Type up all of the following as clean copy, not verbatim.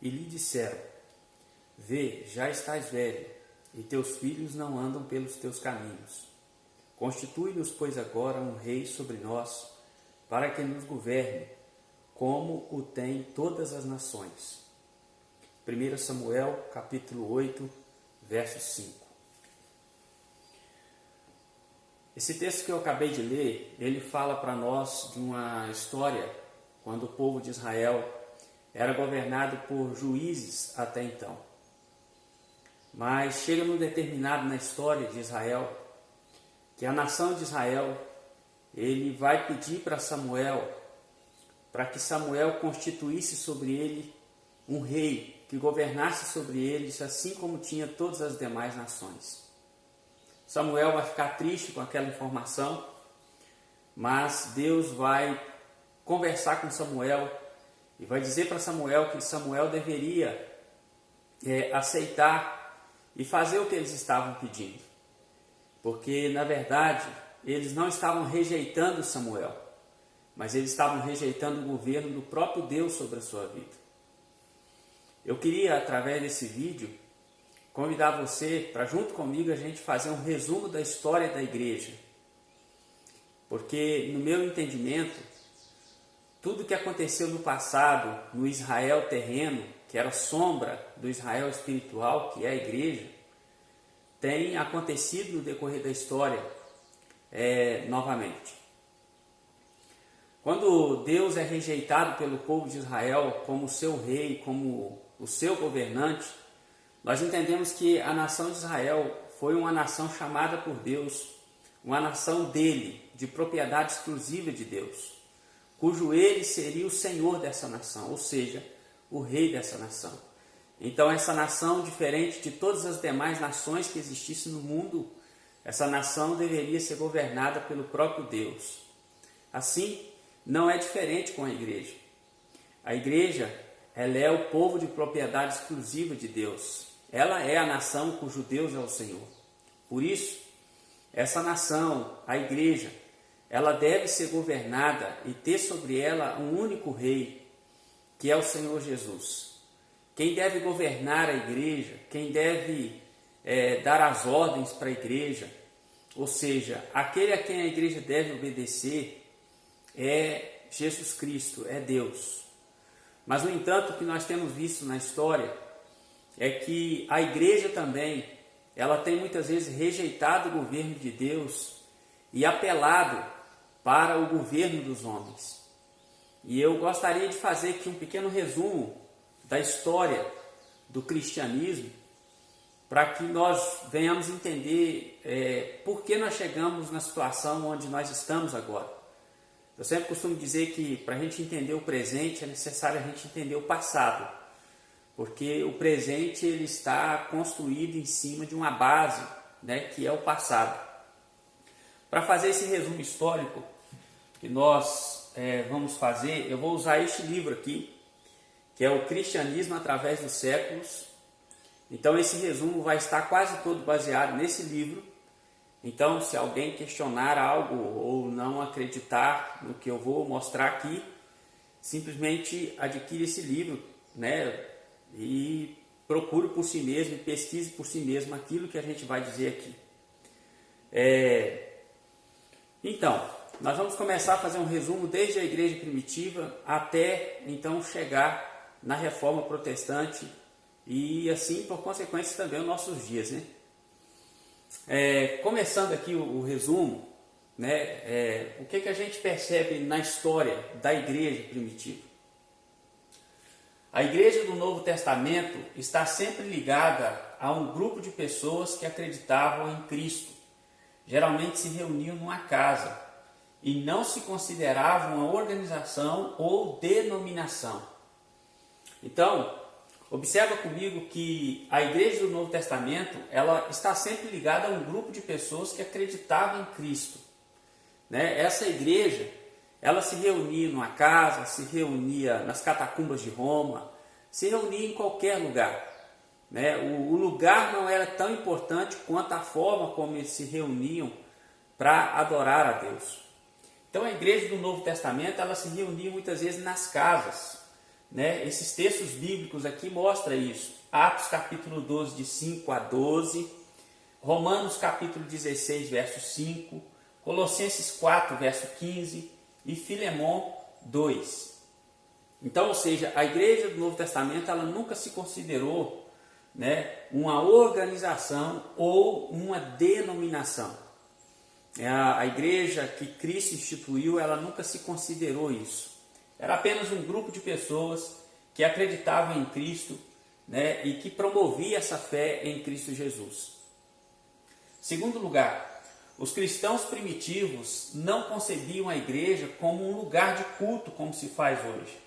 e lhe disseram: Vê, já estás velho, e teus filhos não andam pelos teus caminhos. Constitui-nos, pois, agora um rei sobre nós, para que nos governe, como o têm todas as nações. 1 Samuel, capítulo 8, verso 5. Esse texto que eu acabei de ler, ele fala para nós de uma história quando o povo de Israel era governado por juízes até então. Mas chega num determinado na história de Israel, que a nação de Israel, ele vai pedir para Samuel, para que Samuel constituísse sobre ele um rei, que governasse sobre eles, assim como tinha todas as demais nações. Samuel vai ficar triste com aquela informação, mas Deus vai conversar com Samuel e vai dizer para Samuel que Samuel deveria aceitar e fazer o que eles estavam pedindo. Porque, na verdade, eles não estavam rejeitando Samuel, mas eles estavam rejeitando o governo do próprio Deus sobre a sua vida. Eu queria, através desse vídeo, convidar você para, junto comigo, a gente fazer um resumo da história da igreja. Porque, no meu entendimento, tudo que aconteceu no passado, no Israel terreno, que era sombra do Israel espiritual, que é a igreja, tem acontecido no decorrer da história novamente. Quando Deus é rejeitado pelo povo de Israel como seu rei, como o seu governante, nós entendemos que a nação de Israel foi uma nação chamada por Deus, uma nação dele, de propriedade exclusiva de Deus, cujo ele seria o Senhor dessa nação, ou seja, o rei dessa nação. Então essa nação, diferente de todas as demais nações que existissem no mundo, essa nação deveria ser governada pelo próprio Deus. Assim, não é diferente com a igreja. A igreja, ela é o povo de propriedade exclusiva de Deus. Ela é a nação cujo Deus é o Senhor. Por isso, essa nação, a igreja, ela deve ser governada e ter sobre ela um único rei, que é o Senhor Jesus. Quem deve governar a igreja, quem deve dar as ordens para a igreja, ou seja, aquele a quem a igreja deve obedecer, é Jesus Cristo, é Deus. Mas, no entanto, o que nós temos visto na história é que a igreja também, ela tem muitas vezes rejeitado o governo de Deus e apelado para o governo dos homens. E eu gostaria de fazer aqui um pequeno resumo da história do cristianismo, para que nós venhamos entender por que nós chegamos na situação onde nós estamos agora. Eu sempre costumo dizer que para a gente entender o presente é necessário a gente entender o passado, porque o presente ele está construído em cima de uma base, que é o passado. Para fazer esse resumo histórico que nós vamos fazer, eu vou usar este livro aqui, que é o Cristianismo através dos séculos. Então esse resumo vai estar quase todo baseado nesse livro. Então, se alguém questionar algo ou não acreditar no que eu vou mostrar aqui, simplesmente adquire esse livro, e procure por si mesmo e pesquise por si mesmo aquilo que a gente vai dizer aqui. Então, nós vamos começar a fazer um resumo desde a igreja primitiva até então chegar na Reforma Protestante e assim, por consequência, também os nossos dias, Começando aqui o resumo, o que a gente percebe na história da igreja primitiva? A igreja do Novo Testamento está sempre ligada a um grupo de pessoas que acreditavam em Cristo. Geralmente se reuniam numa casa e não se consideravam uma organização ou denominação. Então, observa comigo que a igreja do Novo Testamento, ela está sempre ligada a um grupo de pessoas que acreditavam em Cristo. Essa igreja, ela se reunia numa casa, se reunia nas catacumbas de Roma, se reunia em qualquer lugar. O lugar não era tão importante quanto a forma como eles se reuniam para adorar a Deus. Então a igreja do Novo Testamento, ela se reunia muitas vezes nas casas, né? Esses textos bíblicos aqui mostram isso. Atos capítulo 12, de 5 a 12, Romanos capítulo 16, verso 5, Colossenses 4, verso 15 e Filemon 2. Então, ou seja, a igreja do Novo Testamento ela nunca se considerou, né, uma organização ou uma denominação. A igreja que Cristo instituiu, ela nunca se considerou isso. Era apenas um grupo de pessoas que acreditavam em Cristo, né, e que promovia essa fé em Cristo Jesus. Segundo lugar, os cristãos primitivos não concebiam a igreja como um lugar de culto, como se faz hoje.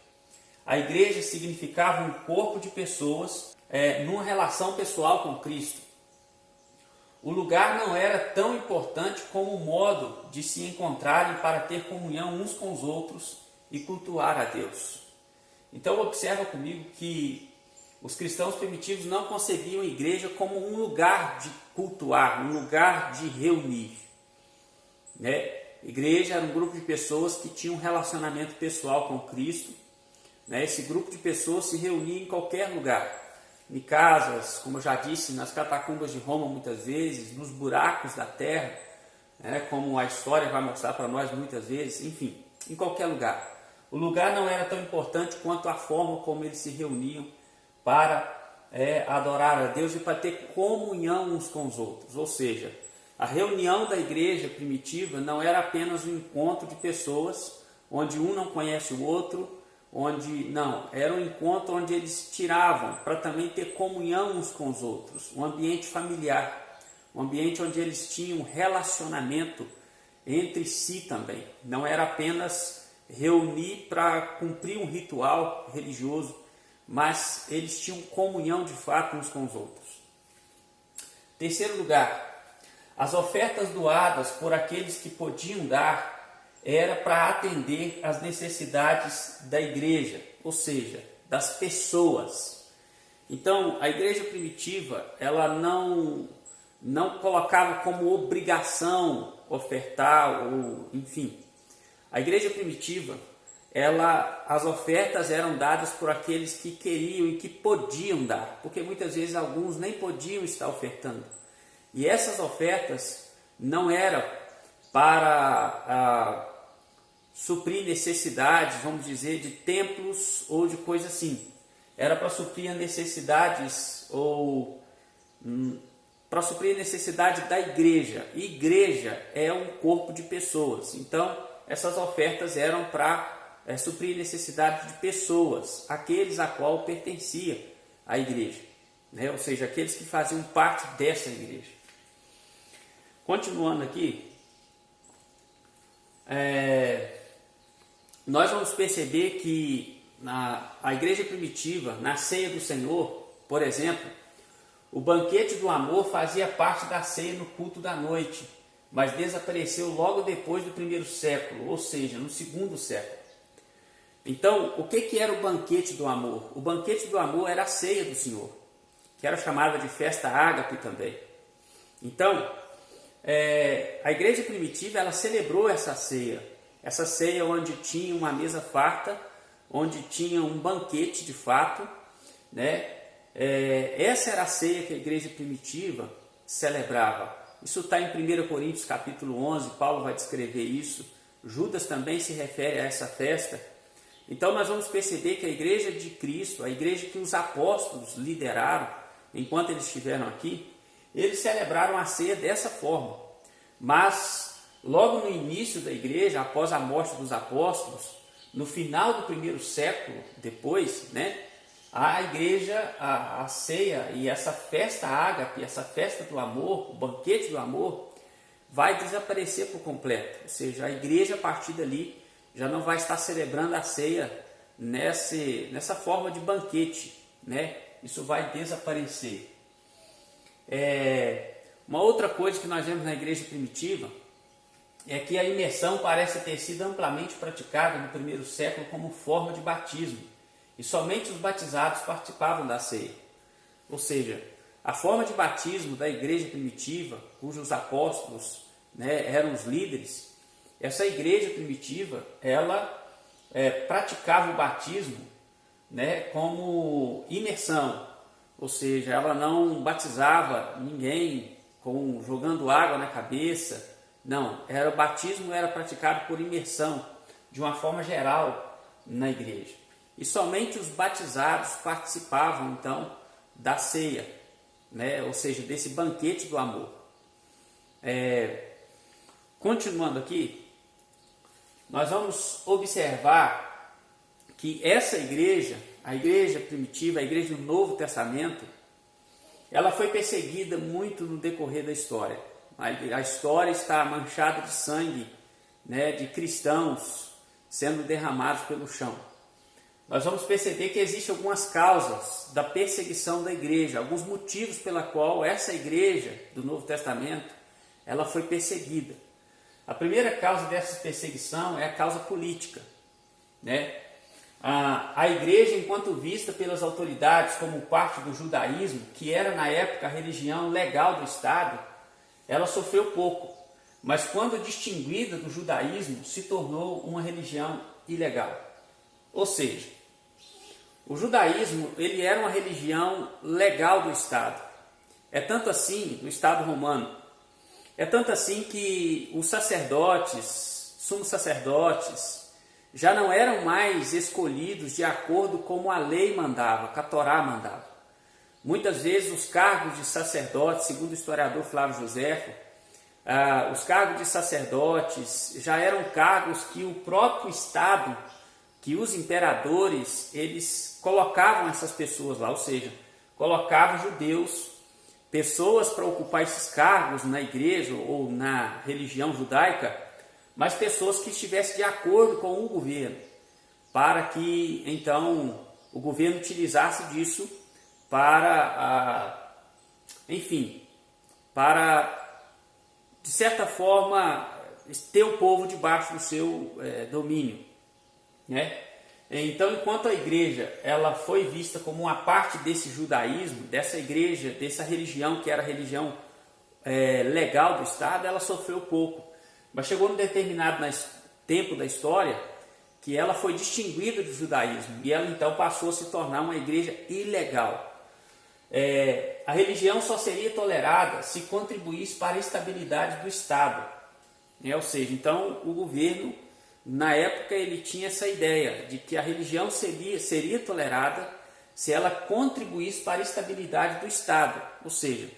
A igreja significava um corpo de pessoas numa relação pessoal com Cristo. O lugar não era tão importante como o modo de se encontrarem para ter comunhão uns com os outros e cultuar a Deus. Então observa comigo que os cristãos primitivos não concebiam a igreja como um lugar de cultuar, um lugar de reunir, né? Igreja era um grupo de pessoas que tinham um relacionamento pessoal com Cristo, né? Esse grupo de pessoas se reunia em qualquer lugar, em casas, como eu já disse, nas catacumbas de Roma muitas vezes, nos buracos da terra, né? Como a história vai mostrar para nós muitas vezes, enfim, em qualquer lugar. O lugar não era tão importante quanto a forma como eles se reuniam para adorar a Deus e para ter comunhão uns com os outros. Ou seja, a reunião da igreja primitiva não era apenas um encontro de pessoas onde um não conhece o outro, era um encontro onde eles tiravam para também ter comunhão uns com os outros, um ambiente familiar, um ambiente onde eles tinham relacionamento entre si também. Não era apenas reunir para cumprir um ritual religioso, mas eles tinham comunhão de fato uns com os outros. Terceiro lugar, as ofertas doadas por aqueles que podiam dar era para atender às necessidades da igreja, ou seja, das pessoas. Então, a igreja primitiva, ela não colocava como obrigação ofertar, ou enfim. A igreja primitiva, as ofertas eram dadas por aqueles que queriam e que podiam dar, porque muitas vezes alguns nem podiam estar ofertando. E essas ofertas não eram para suprir necessidades, vamos dizer, de templos ou de coisa assim. Era para suprir necessidades ou para suprir a necessidade da igreja. E igreja é um corpo de pessoas. Então, essas ofertas eram para suprir necessidade de pessoas, aqueles a qual pertencia a igreja, né? Ou seja, aqueles que faziam parte dessa igreja. Continuando aqui, nós vamos perceber que a igreja primitiva, na ceia do Senhor, por exemplo, o banquete do amor fazia parte da ceia no culto da noite, mas desapareceu logo depois do primeiro século, ou seja, no segundo século. Então, o que era o banquete do amor? O banquete do amor era a ceia do Senhor, que era chamada de festa ágape também. Então, a igreja primitiva, ela celebrou essa ceia onde tinha uma mesa farta, onde tinha um banquete de fato, né? Essa era a ceia que a igreja primitiva celebrava. Isso está em 1 Coríntios capítulo 11, Paulo vai descrever isso. Judas também se refere a essa festa. Então nós vamos perceber que a igreja de Cristo, a igreja que os apóstolos lideraram, enquanto eles estiveram aqui, eles celebraram a ceia dessa forma. Mas logo no início da igreja, após a morte dos apóstolos, no final do primeiro século depois, né, a igreja, a ceia e essa festa ágape, essa festa do amor, o banquete do amor, vai desaparecer por completo. Ou seja, a igreja a partir dali já não vai estar celebrando a ceia nessa forma de banquete, né? Isso vai desaparecer. Uma outra coisa que nós vemos na igreja primitiva é que a imersão parece ter sido amplamente praticada no primeiro século como forma de batismo, e somente os batizados participavam da ceia. Ou seja, a forma de batismo da igreja primitiva, cujos apóstolos, né, eram os líderes, essa igreja primitiva, ela praticava o batismo né, como imersão, ou seja, ela não batizava ninguém jogando água na cabeça. Não, o batismo era praticado por imersão, de uma forma geral na igreja. E somente os batizados participavam então da ceia, né, ou seja, desse banquete do amor. Continuando aqui, nós vamos observar que essa igreja, a igreja primitiva, a igreja do Novo Testamento, ela foi perseguida muito no decorrer da história. A história está manchada de sangue, né, de cristãos sendo derramados pelo chão. Nós vamos perceber que existem algumas causas da perseguição da igreja, alguns motivos pela qual essa igreja do Novo Testamento ela foi perseguida. A primeira causa dessa perseguição é a causa política, né? A igreja, enquanto vista pelas autoridades como parte do judaísmo, que era na época a religião legal do Estado, ela sofreu pouco, mas quando distinguida do judaísmo, se tornou uma religião ilegal. Ou seja, o judaísmo ele era uma religião legal do Estado. É tanto assim, do Estado romano, é tanto assim que os sacerdotes, sumos sacerdotes, já não eram mais escolhidos de acordo como a lei mandava, que a Torá mandava. Muitas vezes os cargos de sacerdotes, segundo o historiador Flávio Joséfo, os cargos de sacerdotes já eram cargos que o próprio Estado, que os imperadores, eles colocavam essas pessoas lá, ou seja, colocavam judeus, pessoas para ocupar esses cargos na igreja ou na religião judaica, mas pessoas que estivessem de acordo com o governo, para que então o governo utilizasse disso para, para, de certa forma, ter o povo debaixo do seu domínio, né? Então, enquanto a igreja ela foi vista como uma parte desse judaísmo, dessa igreja, dessa religião que era a religião legal do Estado, ela sofreu pouco. Mas chegou num determinado tempo da história que ela foi distinguida do judaísmo e ela então passou a se tornar uma igreja ilegal. A religião só seria tolerada se contribuísse para a estabilidade do Estado, né? Ou seja, então o governo, na época, ele tinha essa ideia de que a religião seria tolerada se ela contribuísse para a estabilidade do Estado. Ou seja,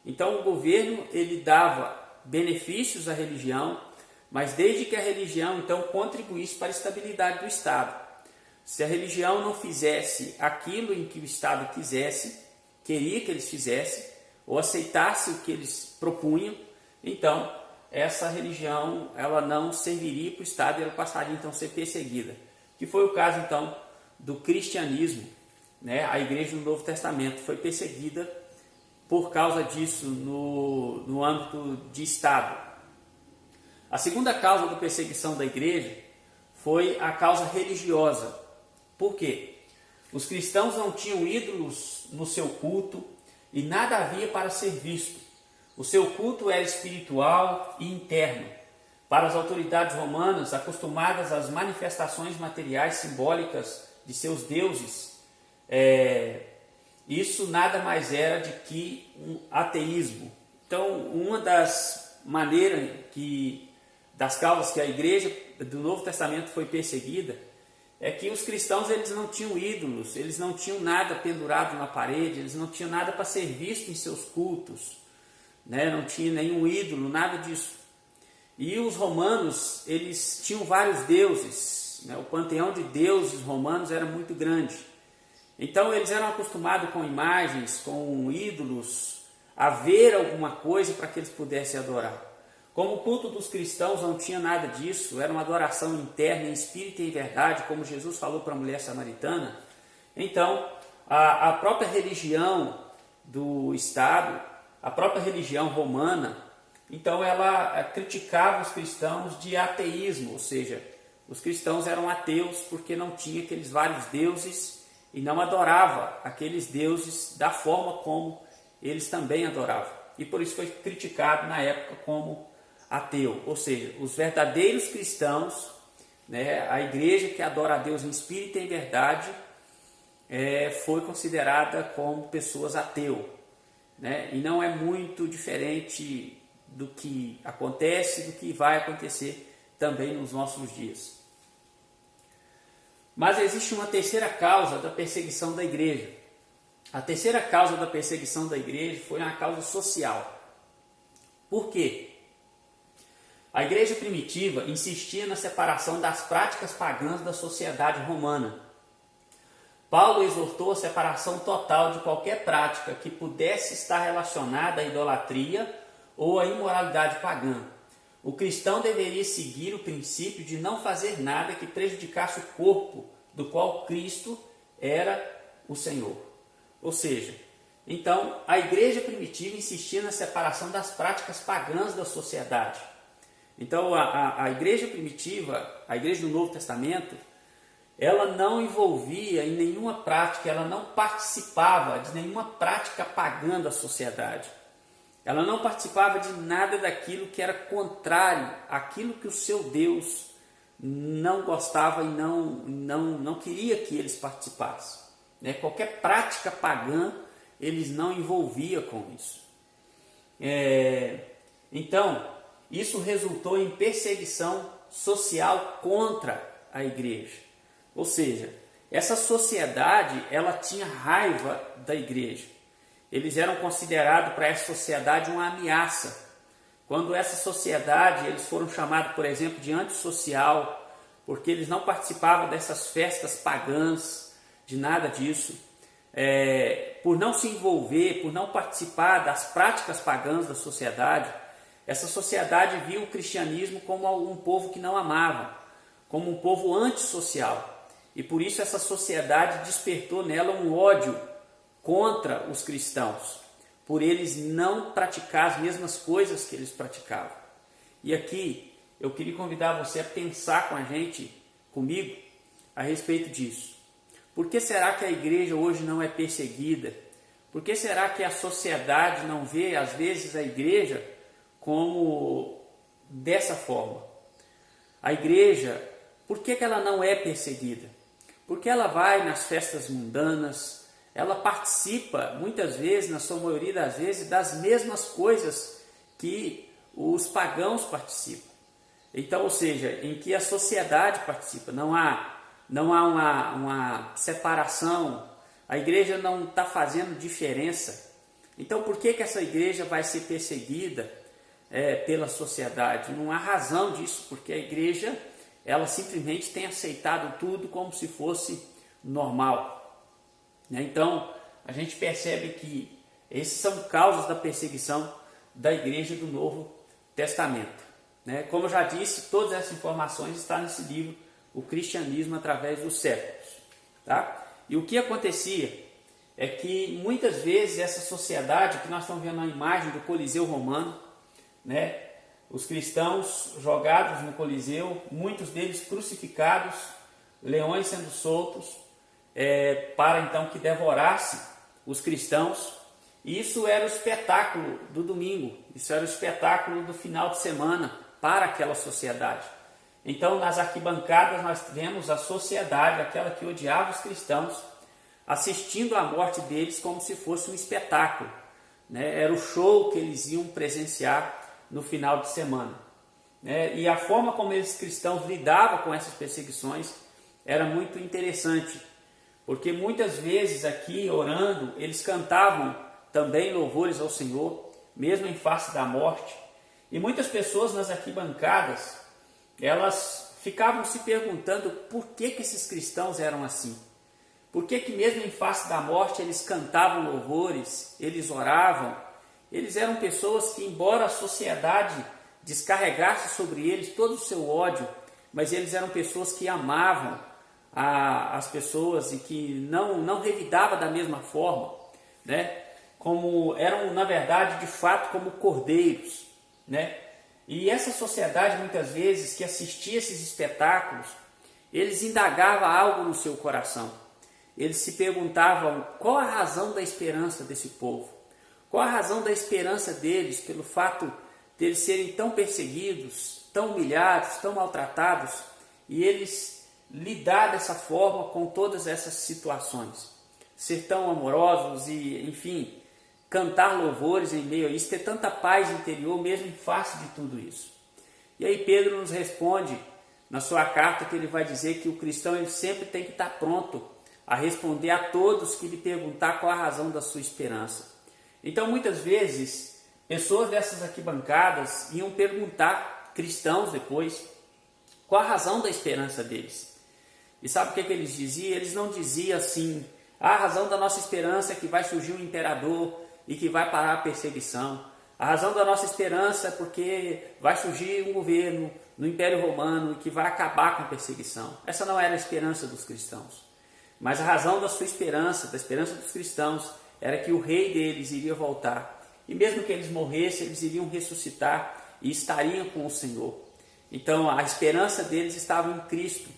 então o governo ele dava benefícios à religião, mas desde que a religião então contribuísse para a estabilidade do Estado. Se a religião não fizesse aquilo em que o Estado queria que eles fizessem, ou aceitasse o que eles propunham, então essa religião ela não serviria para o Estado e ela passaria então a ser perseguida. Que foi o caso então do cristianismo, né? A igreja do Novo Testamento foi perseguida por causa disso no âmbito de Estado. A segunda causa da perseguição da igreja foi a causa religiosa. Por quê? Os cristãos não tinham ídolos no seu culto e nada havia para ser visto. O seu culto era espiritual e interno. Para as autoridades romanas, acostumadas às manifestações materiais simbólicas de seus deuses, isso nada mais era de que um ateísmo. Então, uma das maneiras das causas que a igreja do Novo Testamento foi perseguida é que os cristãos eles não tinham ídolos, eles não tinham nada pendurado na parede, eles não tinham nada para ser visto em seus cultos, né? Não tinha nenhum ídolo, nada disso. E os romanos, eles tinham vários deuses, né? O panteão de deuses romanos era muito grande. Então eles eram acostumados com imagens, com ídolos, a ver alguma coisa para que eles pudessem adorar. Como o culto dos cristãos não tinha nada disso, era uma adoração interna em espírito e em verdade, como Jesus falou para a mulher samaritana, então a própria religião do Estado, a própria religião romana, então ela criticava os cristãos de ateísmo, ou seja, os cristãos eram ateus porque não tinha aqueles vários deuses e não adorava aqueles deuses da forma como eles também adoravam. E por isso foi criticado na época como ateu, ou seja, os verdadeiros cristãos, né, a igreja que adora a Deus em espírito e em verdade, foi considerada como pessoas ateu, né? E não é muito diferente do que acontece, do que vai acontecer também nos nossos dias. Mas existe uma terceira causa da perseguição da igreja. A terceira causa da perseguição da igreja foi uma causa social. Por quê? A igreja primitiva insistia na separação das práticas pagãs da sociedade romana. Paulo exortou a separação total de qualquer prática que pudesse estar relacionada à idolatria ou à imoralidade pagã. O cristão deveria seguir o princípio de não fazer nada que prejudicasse o corpo do qual Cristo era o Senhor. Ou seja, então a igreja primitiva insistia na separação das práticas pagãs da sociedade. Então a igreja primitiva, a igreja do Novo Testamento, ela não envolvia em nenhuma prática, ela não participava de nenhuma prática pagã da sociedade. Ela não participava de nada daquilo que era contrário àquilo que o seu Deus não gostava e não queria que eles participassem. Né? Qualquer prática pagã, eles não envolviam com isso. Então, isso resultou em perseguição social contra a igreja. Ou seja, essa sociedade, ela tinha raiva da igreja. Eles eram considerados para essa sociedade uma ameaça. Quando essa sociedade, eles foram chamados, por exemplo, de antissocial, porque eles não participavam dessas festas pagãs, de nada disso. Por não se envolver, por não participar das práticas pagãs da sociedade, essa sociedade viu o cristianismo como um povo que não amava, como um povo antissocial. E por isso essa sociedade despertou nela um ódio contra os cristãos, por eles não praticar as mesmas coisas que eles praticavam. E aqui eu queria convidar você a pensar com a gente, comigo, a respeito disso. Por que será que a igreja hoje não é perseguida? Por que será que a sociedade não vê, às vezes, a igreja como dessa forma? A igreja, por que ela não é perseguida? Porque ela vai nas festas mundanas, ela participa, muitas vezes, na sua maioria das vezes, das mesmas coisas que os pagãos participam. Então, ou seja, em que a sociedade participa, não há uma separação, a igreja não está fazendo diferença. Então, por que essa igreja vai ser perseguida pela sociedade? Não há razão disso, porque a igreja, ela simplesmente tem aceitado tudo como se fosse normal. Então, a gente percebe que esses são causas da perseguição da igreja do Novo Testamento. Como eu já disse, todas essas informações estão nesse livro, O Cristianismo através dos séculos. Tá? E o que acontecia é que muitas vezes essa sociedade, que nós estamos vendo na imagem do Coliseu Romano, os cristãos jogados no Coliseu, muitos deles crucificados, leões sendo soltos, para então que devorasse os cristãos. E isso era o espetáculo do domingo, isso era o espetáculo do final de semana para aquela sociedade. Então, nas arquibancadas nós vemos a sociedade, aquela que odiava os cristãos, assistindo à morte deles como se fosse um espetáculo. Era o show que eles iam presenciar no final de semana. E a forma como esses cristãos lidavam com essas perseguições era muito interessante, porque muitas vezes aqui, orando, eles cantavam também louvores ao Senhor, mesmo em face da morte. E muitas pessoas nas arquibancadas, elas ficavam se perguntando por que esses cristãos eram assim. Por que mesmo em face da morte eles cantavam louvores, eles oravam. Eles eram pessoas que, embora a sociedade descarregasse sobre eles todo o seu ódio, mas eles eram pessoas que amavam as pessoas e que não revidavam da mesma forma, como eram, na verdade, de fato, como cordeiros, E essa sociedade, muitas vezes, que assistia esses espetáculos, eles indagavam algo no seu coração. Eles se perguntavam qual a razão da esperança desse povo, qual a razão da esperança deles pelo fato de eles serem tão perseguidos, tão humilhados, tão maltratados, e eles lidar dessa forma com todas essas situações. ser tão amorosos e, enfim, cantar louvores em meio a isso, ter tanta paz interior mesmo em face de tudo isso? E aí Pedro nos responde na sua carta que ele vai dizer que o cristão ele sempre tem que estar pronto a responder a todos que lhe perguntar qual a razão da sua esperança. Então muitas vezes pessoas dessas arquibancadas iam perguntar cristãos depois qual a razão da esperança deles. E sabe o que eles diziam? Eles não diziam assim: a razão da nossa esperança é que vai surgir um imperador e que vai parar a perseguição. A razão da nossa esperança é porque vai surgir um governo no Império Romano que vai acabar com a perseguição. Essa não era a esperança dos cristãos. Mas a razão da sua esperança, da esperança dos cristãos, era que o rei deles iria voltar. E mesmo que eles morressem, eles iriam ressuscitar e estariam com o Senhor. Então a esperança deles estava em Cristo.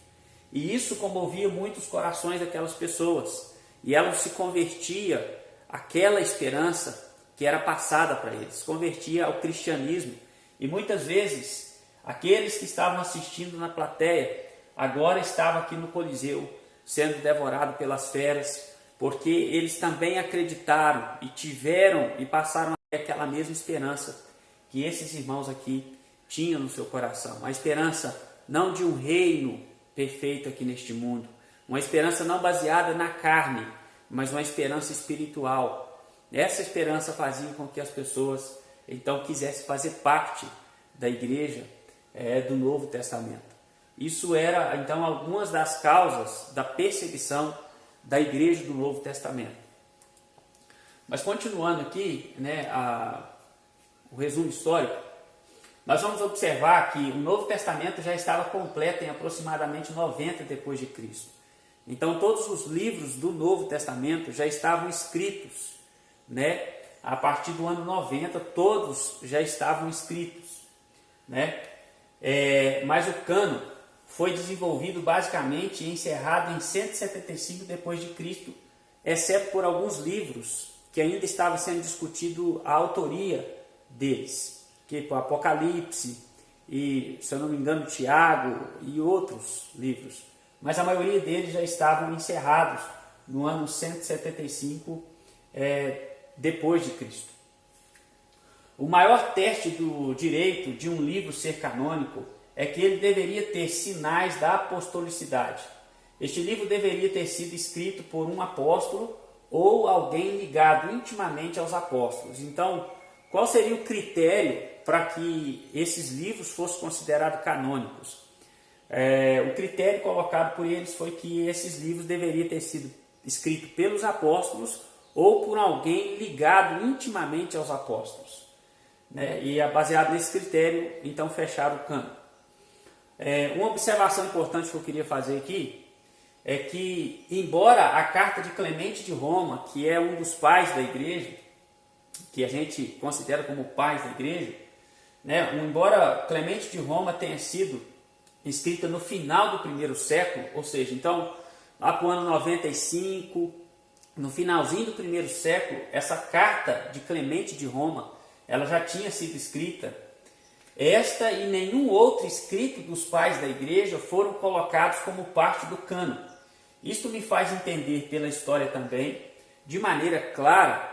E isso comovia muitos corações daquelas pessoas. E elas se convertiam àquela esperança que era passada para eles, convertia ao cristianismo. E muitas vezes, aqueles que estavam assistindo na plateia, agora estavam aqui no Coliseu, sendo devorados pelas feras, porque eles também acreditaram e tiveram e passaram aquela mesma esperança que esses irmãos aqui tinham no seu coração. A esperança não de um reino perfeito aqui neste mundo, uma esperança não baseada na carne, mas uma esperança espiritual. Essa esperança fazia com que as pessoas então quisessem fazer parte da igreja do Novo Testamento. Isso era então algumas das causas da perseguição da igreja do Novo Testamento. Mas continuando aqui, o resumo histórico, nós vamos observar que o Novo Testamento já estava completo em aproximadamente 90 depois de Cristo. Então todos os livros do Novo Testamento já estavam escritos. A partir do ano 90 todos já estavam escritos, mas o cânon foi desenvolvido basicamente e encerrado em 175 depois de Cristo, exceto por alguns livros que ainda estava sendo discutido a autoria deles, que o Apocalipse e, se eu não me engano, Tiago e outros livros, mas a maioria deles já estavam encerrados no ano 175 depois de Cristo. O maior teste do direito de um livro ser canônico é que ele deveria ter sinais da apostolicidade. Este livro deveria ter sido escrito por um apóstolo ou alguém ligado intimamente aos apóstolos. Então, qual seria o critério para que esses livros fossem considerados canônicos? O critério colocado por eles foi que esses livros deveriam ter sido escritos pelos apóstolos ou por alguém ligado intimamente aos apóstolos. E baseado nesse critério, então fecharam o cânon. Uma observação importante que eu queria fazer aqui é que, embora a carta de Clemente de Roma, que é um dos pais da igreja, que a gente considera como pais da igreja, embora Clemente de Roma tenha sido escrita no final do primeiro século, ou seja, então lá para o ano 95, no finalzinho do primeiro século, essa carta de Clemente de Roma, ela já tinha sido escrita. Esta e nenhum outro escrito dos pais da igreja foram colocados como parte do cânon. Isto me faz entender pela história também, de maneira clara,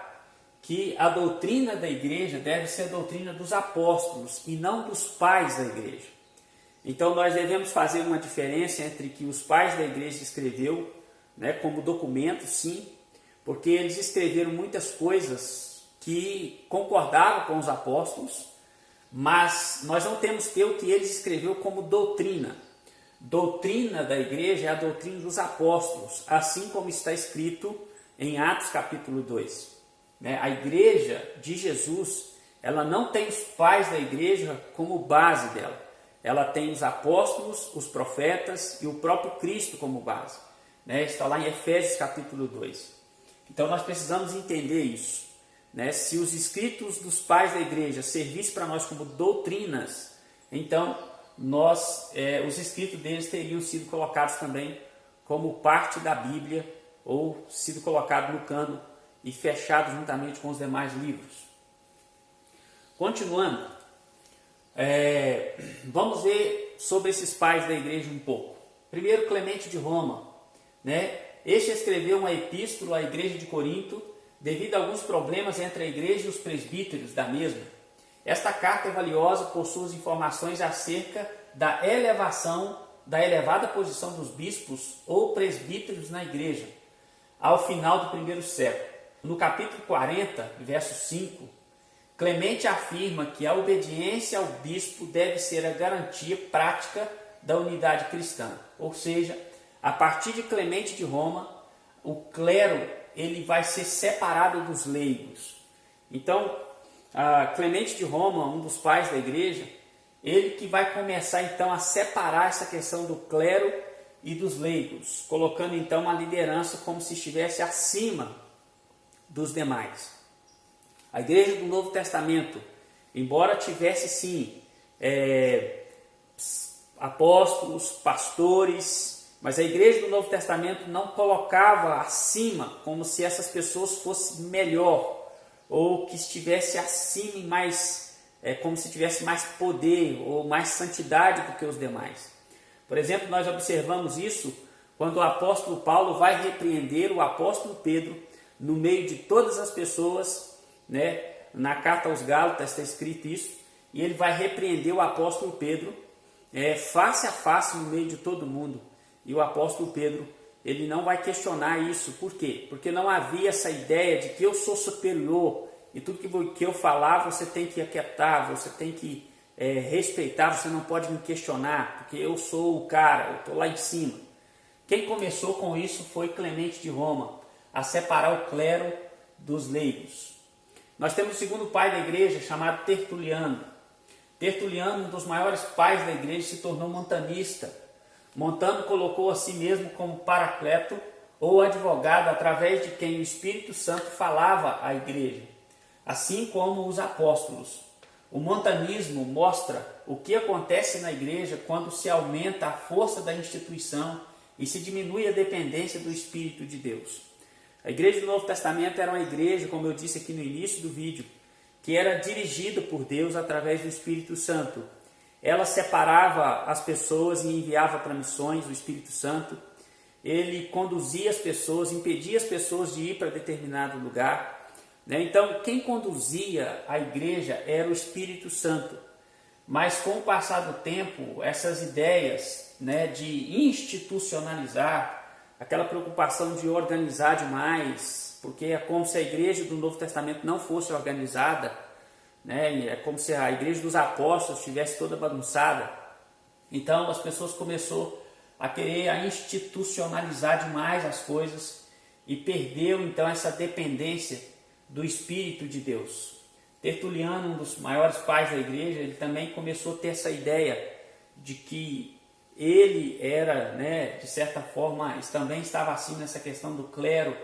que a doutrina da igreja deve ser a doutrina dos apóstolos e não dos pais da igreja. Então nós devemos fazer uma diferença entre que os pais da igreja escreveu, como documento, sim, porque eles escreveram muitas coisas que concordavam com os apóstolos, mas nós não temos que ter o que eles escreveu como doutrina. Doutrina da igreja é a doutrina dos apóstolos, assim como está escrito em Atos capítulo 2. A igreja de Jesus, ela não tem os pais da igreja como base dela. Ela tem os apóstolos, os profetas e o próprio Cristo como base. Está lá em Efésios capítulo 2. Então nós precisamos entender isso. Se os escritos dos pais da igreja servissem para nós como doutrinas, então os escritos deles teriam sido colocados também como parte da Bíblia ou sido colocados no cânon e fechados juntamente com os demais livros. Continuando, vamos ver sobre esses pais da igreja um pouco. Primeiro, Clemente de Roma. este escreveu uma epístola à igreja de Corinto devido a alguns problemas entre a igreja e os presbíteros da mesma. Esta carta é valiosa por suas informações acerca da elevada posição dos bispos ou presbíteros na igreja, ao final do primeiro século. No capítulo 40, verso 5, Clemente afirma que a obediência ao bispo deve ser a garantia prática da unidade cristã. Ou seja, a partir de Clemente de Roma, o clero ele vai ser separado dos leigos. Então, Clemente de Roma, um dos pais da igreja, ele que vai começar então a separar essa questão do clero e dos leigos, colocando então a liderança como se estivesse acima dos demais. A igreja do Novo Testamento, embora tivesse sim apóstolos, pastores, mas a igreja do Novo Testamento não colocava acima como se essas pessoas fossem melhor ou que estivesse acima e mais, como se tivesse mais poder ou mais santidade do que os demais. Por exemplo, nós observamos isso quando o apóstolo Paulo vai repreender o apóstolo Pedro no meio de todas as pessoas, né? Na carta aos Gálatas está escrito isso, e ele vai repreender o apóstolo Pedro face a face no meio de todo mundo. E o apóstolo Pedro, ele não vai questionar isso. Por quê? Porque não havia essa ideia de que eu sou superior e tudo que eu falar você tem que aquietar, você tem que respeitar, você não pode me questionar, porque eu sou o cara, eu estou lá em cima. Quem começou com isso foi Clemente de Roma, a separar o clero dos leigos. Nós temos o segundo pai da igreja, chamado Tertuliano. Tertuliano, um dos maiores pais da igreja, se tornou montanista. Montano colocou a si mesmo como paracleto ou advogado através de quem o Espírito Santo falava à igreja, assim como os apóstolos. O montanismo mostra o que acontece na igreja quando se aumenta a força da instituição e se diminui a dependência do Espírito de Deus. A igreja do Novo Testamento era uma igreja, como eu disse aqui no início do vídeo, que era dirigida por Deus através do Espírito Santo. Ela separava as pessoas e enviava para missões, o Espírito Santo. Ele conduzia as pessoas, impedia as pessoas de ir para determinado lugar. Então, quem conduzia a igreja era o Espírito Santo. Mas com o passar do tempo, essas ideias de institucionalizar, aquela preocupação de organizar demais, porque é como se a igreja do Novo Testamento não fosse organizada, é como se a igreja dos apóstolos estivesse toda bagunçada. Então as pessoas começaram a querer institucionalizar demais as coisas e perdeu então essa dependência do Espírito de Deus. Tertuliano, um dos maiores pais da igreja, ele também começou a ter essa ideia de que ele era, de certa forma, também estava assim nessa questão do clero,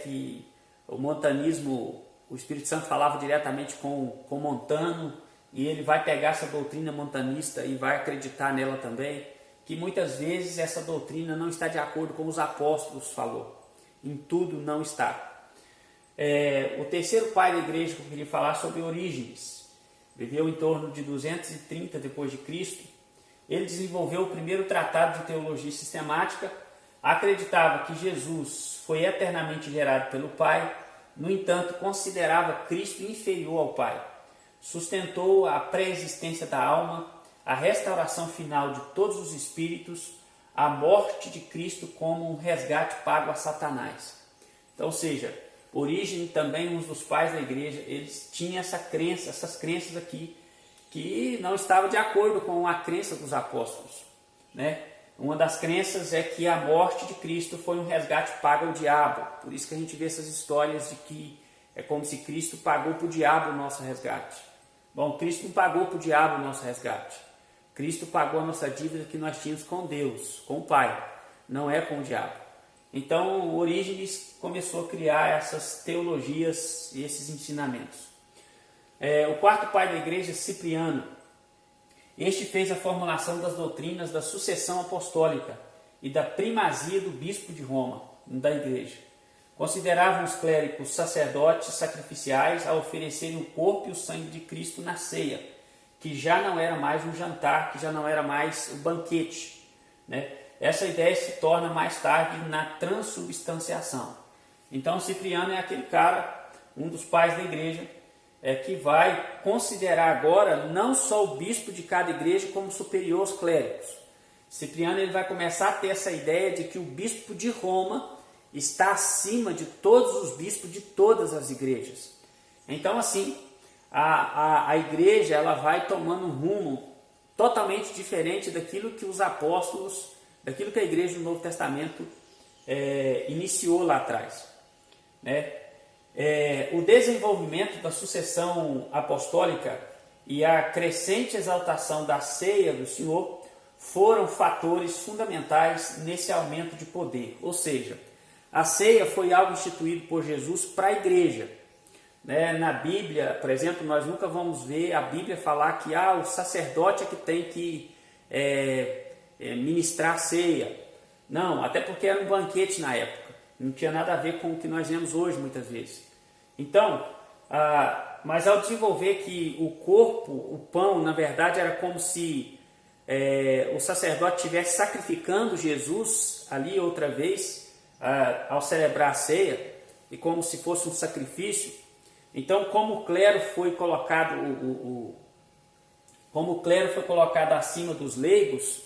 que o montanismo, o Espírito Santo falava diretamente com Montano, e ele vai pegar essa doutrina montanista e vai acreditar nela também, que muitas vezes essa doutrina não está de acordo com os apóstolos falou, em tudo não está. O terceiro pai da igreja que eu queria falar sobre Orígenes, viveu em torno de 230 depois de Cristo. Ele desenvolveu o primeiro tratado de teologia sistemática, acreditava que Jesus foi eternamente gerado pelo Pai, no entanto, considerava Cristo inferior ao Pai. Sustentou a pré-existência da alma, a restauração final de todos os espíritos, a morte de Cristo como um resgate pago a Satanás. Então, ou seja, Orígenes, também um dos pais da igreja, eles tinham essas crenças aqui, que não estava de acordo com a crença dos apóstolos. Uma das crenças é que a morte de Cristo foi um resgate pago ao diabo. Por isso que a gente vê essas histórias de que é como se Cristo pagou para o diabo o nosso resgate. Bom, Cristo não pagou para o diabo o nosso resgate. Cristo pagou a nossa dívida que nós tínhamos com Deus, com o Pai, não é com o diabo. Então, Orígenes começou a criar essas teologias e esses ensinamentos. O quarto pai da igreja, Cipriano. Este fez a formulação das doutrinas da sucessão apostólica e da primazia do bispo de Roma, da igreja. Consideravam os clérigos sacerdotes sacrificiais a oferecerem o corpo e o sangue de Cristo na ceia, que já não era mais um jantar, que já não era mais o banquete. essa ideia se torna mais tarde na transubstanciação. Então Cipriano é aquele cara, um dos pais da igreja, que vai considerar agora não só o bispo de cada igreja como superior aos clérigos. Cipriano ele vai começar a ter essa ideia de que o bispo de Roma está acima de todos os bispos de todas as igrejas. Então assim, a igreja ela vai tomando um rumo totalmente diferente daquilo que os apóstolos, daquilo que a igreja do Novo Testamento iniciou lá atrás, né? O desenvolvimento da sucessão apostólica e a crescente exaltação da ceia do Senhor foram fatores fundamentais nesse aumento de poder. Ou seja, a ceia foi algo instituído por Jesus para a igreja, né? Na Bíblia, por exemplo, nós nunca vamos ver a Bíblia falar que o sacerdote é que tem que ministrar a ceia. Não, até porque era um banquete na época. Não tinha nada a ver com o que nós vemos hoje, muitas vezes. Então, mas ao desenvolver que o corpo, o pão, na verdade, era como se o sacerdote estivesse sacrificando Jesus ali outra vez, ao celebrar a ceia, e como se fosse um sacrifício. Então, como o clero foi colocado, acima dos leigos,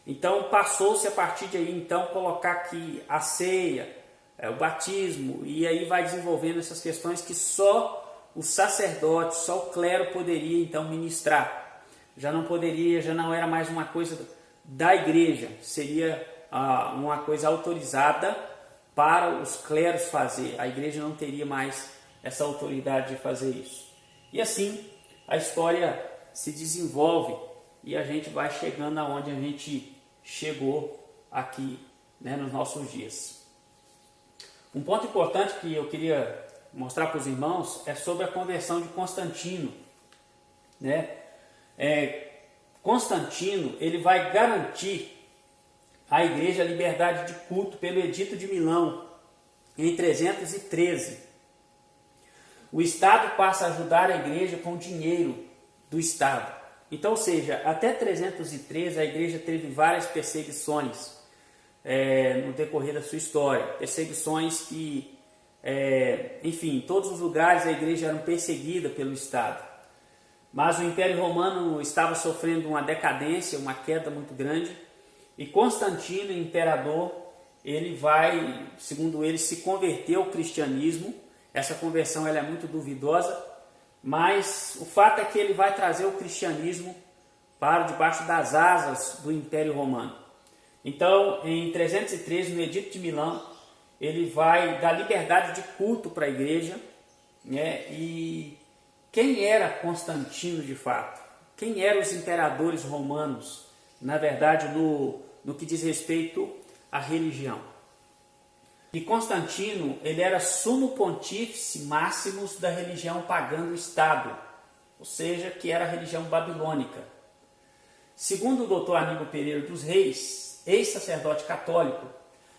então passou-se a partir de aí, então, colocar aqui a ceia, o batismo, e aí vai desenvolvendo essas questões que só o sacerdote, só o clero poderia então ministrar. Já não era mais uma coisa da igreja, seria uma coisa autorizada para os cleros fazer. A igreja não teria mais essa autoridade de fazer isso. E assim a história se desenvolve e a gente vai chegando aonde a gente chegou aqui, né, nos nossos dias. Um ponto importante que eu queria mostrar para os irmãos é sobre a conversão de Constantino, né? Constantino ele vai garantir à igreja a liberdade de culto pelo Edito de Milão em 313. O Estado passa a ajudar a igreja com dinheiro do Estado. Então, ou seja, até 313 a igreja teve várias perseguições no decorrer da sua história. Perseguições que, enfim, em todos os lugares a igreja era perseguida pelo Estado. Mas o Império Romano estava sofrendo uma decadência, uma queda muito grande. E Constantino, imperador, ele vai, segundo ele, se converter ao cristianismo. Essa conversão ela é muito duvidosa, mas o fato é que ele vai trazer o cristianismo para debaixo das asas do Império Romano. Então, em 313, no Edito de Milão, ele vai dar liberdade de culto para a igreja, né? E quem era Constantino de fato? Quem eram os imperadores romanos, na verdade, no que diz respeito à religião? E Constantino, ele era sumo pontífice máximos da religião pagã do Estado, ou seja, que era a religião babilônica. Segundo o doutor Aníbal Pereira dos Reis, ex-sacerdote católico,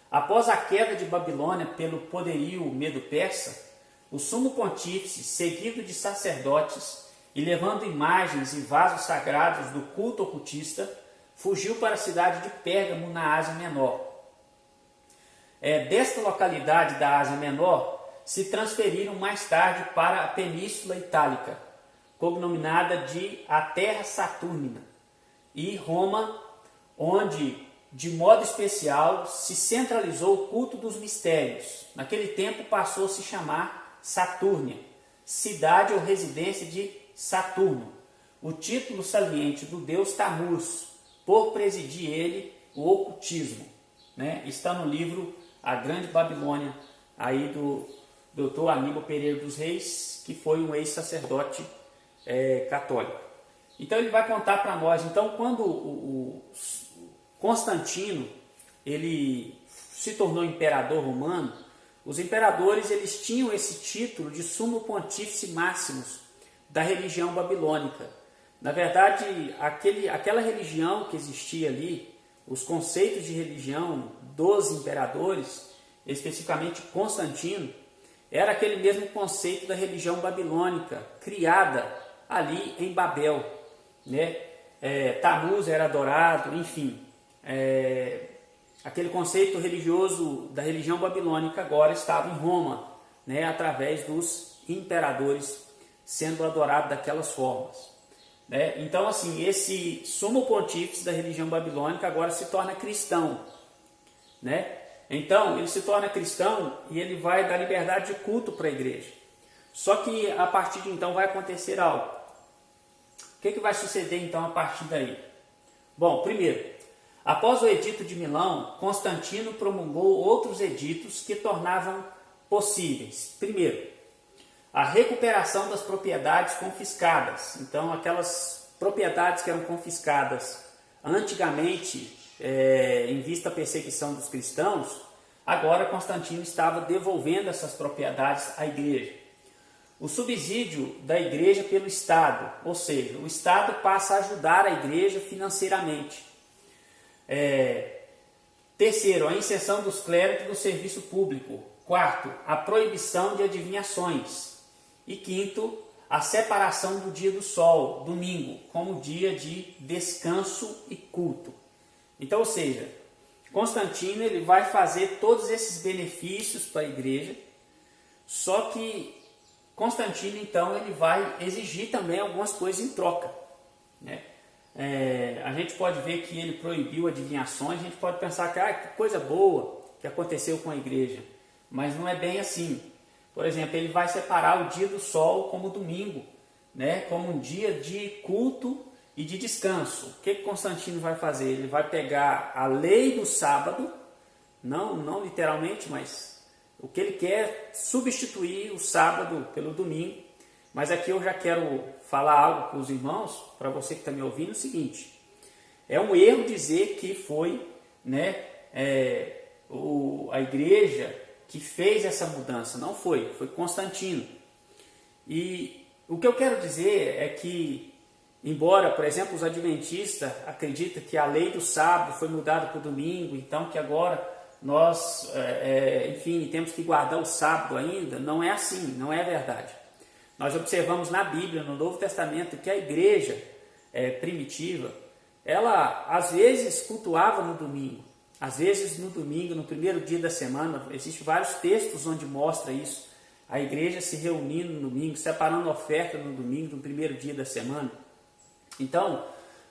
após a queda de Babilônia pelo poderio medo-persa, o sumo pontífice, seguido de sacerdotes e levando imagens e vasos sagrados do culto ocultista, fugiu para a cidade de Pérgamo, na Ásia Menor. Desta localidade da Ásia Menor, se transferiram mais tarde para a Península Itálica, cognominada de a Terra Satúrnina, e Roma, onde, de modo especial, se centralizou o culto dos mistérios. Naquele tempo passou a se chamar Satúrnia, cidade ou residência de Saturno, o título saliente do deus Tamuz, por presidir ele o ocultismo, né? Está no livro A Grande Babilônia, aí do Dr. Aníbal Pereira dos Reis, que foi um ex-sacerdote católico. Então ele vai contar para nós, então quando o Constantino ele se tornou imperador romano, os imperadores eles tinham esse título de sumo pontífice máximos da religião babilônica. Na verdade, aquela religião que existia ali, os conceitos de religião dos imperadores, especificamente Constantino, era aquele mesmo conceito da religião babilônica, criada ali em Babel, né? Tamuz era adorado, enfim. aquele conceito religioso da religião babilônica agora estava em Roma, né, através dos imperadores sendo adorado daquelas formas. Né? Então, assim, esse sumo pontífice da religião babilônica agora se torna cristão. Né? Então, ele se torna cristão e ele vai dar liberdade de culto para a igreja. Só que a partir de então vai acontecer algo. O que vai suceder então a partir daí? Bom, primeiro, após o edito de Milão, Constantino promulgou outros editos que tornavam possíveis. Primeiro, a recuperação das propriedades confiscadas. Então, aquelas propriedades que eram confiscadas antigamente, em vista à perseguição dos cristãos, agora Constantino estava devolvendo essas propriedades à igreja. O subsídio da igreja pelo Estado, ou seja, o Estado passa a ajudar a igreja financeiramente. Terceiro, a inserção dos clérigos no serviço público. Quarto, a proibição de adivinhações. E quinto, a separação do dia do sol, domingo, como dia de descanso e culto. Então, ou seja, Constantino ele vai fazer todos esses benefícios para a igreja, só que Constantino, então, ele vai exigir também algumas coisas em troca. Né? A gente pode ver que ele proibiu adivinhações, a gente pode pensar que coisa boa que aconteceu com a igreja, mas não é bem assim. Por exemplo, ele vai separar o dia do sol como domingo, né? Como um dia de culto e de descanso. O que Constantino vai fazer? Ele vai pegar a lei do sábado, não literalmente, mas o que ele quer é substituir o sábado pelo domingo. Mas aqui eu já quero falar algo para os irmãos, para você que está me ouvindo, o seguinte: é um erro dizer que foi, né, a igreja que fez essa mudança. Não foi Constantino. E o que eu quero dizer é que, embora, por exemplo, os adventistas acreditam que a lei do sábado foi mudada para o domingo, então que agora nós, enfim, temos que guardar o sábado ainda, não é assim, não é verdade. Nós observamos na Bíblia, no Novo Testamento, que a igreja primitiva, ela às vezes cultuava no domingo. Às vezes no domingo, no primeiro dia da semana, existem vários textos onde mostra isso. A igreja se reunindo no domingo, separando oferta no domingo, no primeiro dia da semana. Então,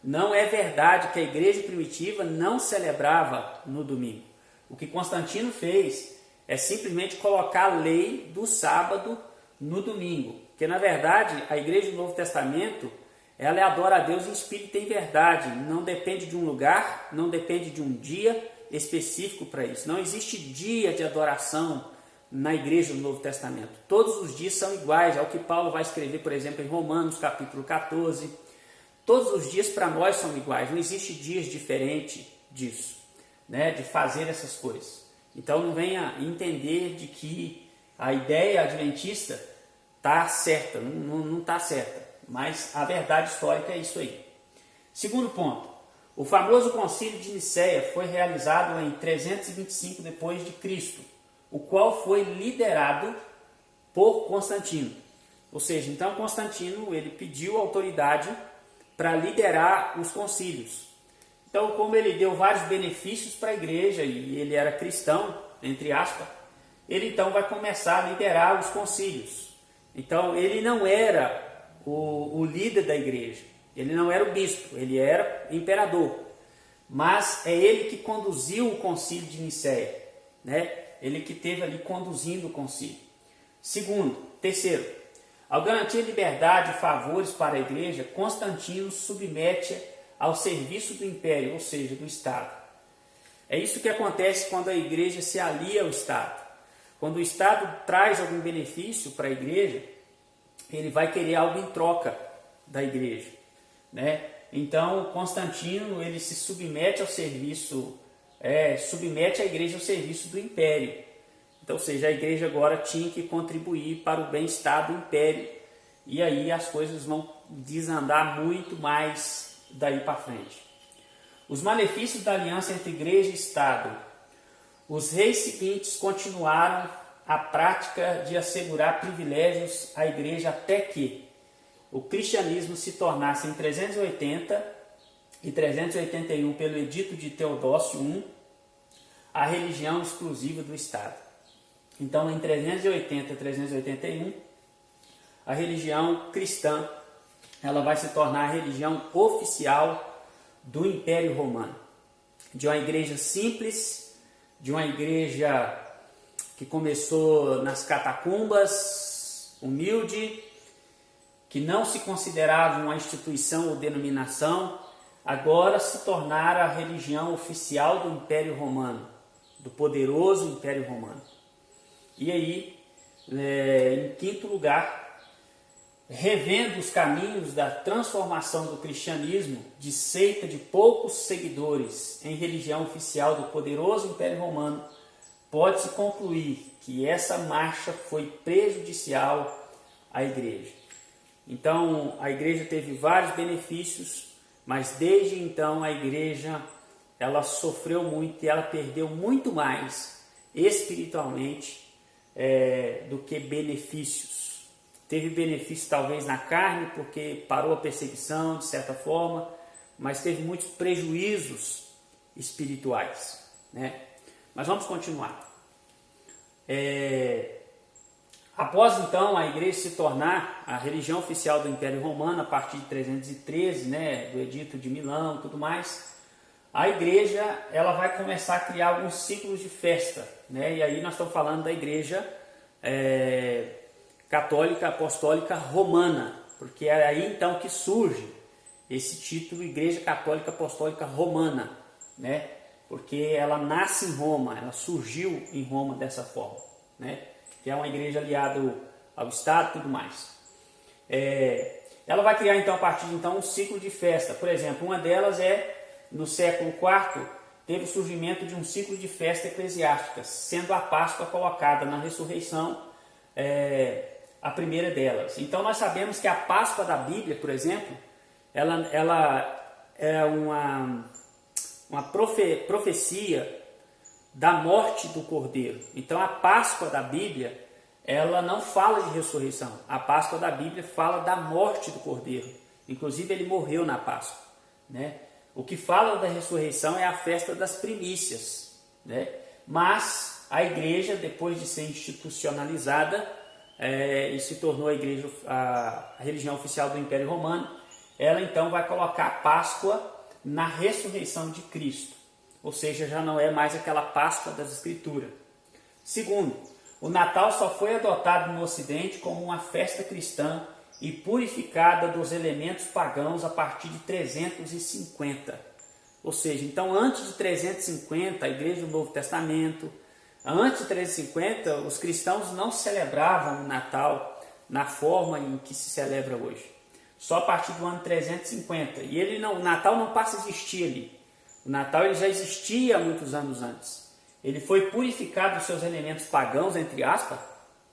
não é verdade que a igreja primitiva não celebrava no domingo. O que Constantino fez é simplesmente colocar a lei do sábado no domingo. Porque, na verdade, a igreja do Novo Testamento, ela adora a Deus em espírito e em verdade. Não depende de um lugar, não depende de um dia específico para isso. Não existe dia de adoração na igreja do Novo Testamento. Todos os dias são iguais, é o que Paulo vai escrever, por exemplo, em Romanos, capítulo 14. Todos os dias para nós são iguais, não existe dias diferentes disso, né, de fazer essas coisas. Então não venha entender de que a ideia adventista está certa, não está certa, mas a verdade histórica é isso aí. Segundo ponto, o famoso concílio de Nicéia foi realizado em 325 depois de Cristo, o qual foi liderado por Constantino. Ou seja, então Constantino ele pediu autoridade para liderar os concílios. Então, como ele deu vários benefícios para a igreja e ele era cristão, entre aspas, ele então vai começar a liderar os concílios. Então, ele não era o líder da igreja, ele não era o bispo, ele era imperador. Mas é ele que conduziu o concílio de Nicéia, né? Ele que esteve ali conduzindo o concílio. Terceiro, ao garantir liberdade e favores para a igreja, Constantino submete ao serviço do império, ou seja, do Estado. É isso que acontece quando a igreja se alia ao Estado. Quando o Estado traz algum benefício para a igreja, ele vai querer algo em troca da igreja, né? Então, Constantino ele se submete ao serviço, submete a igreja ao serviço do império. Então, ou seja, a igreja agora tinha que contribuir para o bem-estar do império. E aí as coisas vão desandar muito mais daí para frente. Os malefícios da aliança entre igreja e Estado. Os reis seguintes continuaram a prática de assegurar privilégios à igreja até que o cristianismo se tornasse em 380 e 381 pelo edito de Teodósio I, a religião exclusiva do Estado. Então, em 380 e 381, a religião cristã ela vai se tornar a religião oficial do Império Romano. De uma igreja simples, de uma igreja que começou nas catacumbas, humilde, que não se considerava uma instituição ou denominação, agora se tornara a religião oficial do Império Romano, do poderoso Império Romano. E aí, em quinto lugar, revendo os caminhos da transformação do cristianismo de seita de poucos seguidores em religião oficial do poderoso Império Romano, pode-se concluir que essa marcha foi prejudicial à igreja. Então, a igreja teve vários benefícios, mas desde então a igreja ela sofreu muito e ela perdeu muito mais espiritualmente do que benefícios. Teve benefício talvez na carne, porque parou a perseguição de certa forma, mas teve muitos prejuízos espirituais, né? Mas vamos continuar. Após então a igreja se tornar a religião oficial do Império Romano, a partir de 313, né, do Edito de Milão e tudo mais, a igreja ela vai começar a criar alguns ciclos de festa, né? E aí nós estamos falando da igreja católica apostólica romana, porque é aí então que surge esse título Igreja Católica Apostólica Romana, né? Porque ela nasce em Roma, ela surgiu em Roma dessa forma, né? Que é uma igreja aliada ao Estado e tudo mais. Ela vai criar então a partir de então um ciclo de festa. Por exemplo, uma delas no século IV, teve o surgimento de um ciclo de festa eclesiásticas, sendo a Páscoa colocada na ressurreição a primeira delas. Então nós sabemos que a Páscoa da Bíblia, por exemplo, ela é uma profecia da morte do Cordeiro. Então a Páscoa da Bíblia, ela não fala de ressurreição. A Páscoa da Bíblia fala da morte do Cordeiro. Inclusive ele morreu na Páscoa, né? O que fala da ressurreição é a festa das primícias, né? Mas a igreja, depois de ser institucionalizada e se tornou a religião oficial do Império Romano, ela então vai colocar a Páscoa na ressurreição de Cristo. Ou seja, já não é mais aquela Páscoa das Escrituras. Segundo, o Natal só foi adotado no Ocidente como uma festa cristã e purificada dos elementos pagãos a partir de 350. Ou seja, então antes de 350, a Igreja do Novo Testamento, antes de 350, os cristãos não celebravam o Natal na forma em que se celebra hoje. Só a partir do ano 350. E o Natal não passa a existir ali. O Natal ele já existia muitos anos antes. Ele foi purificado dos seus elementos pagãos, entre aspas.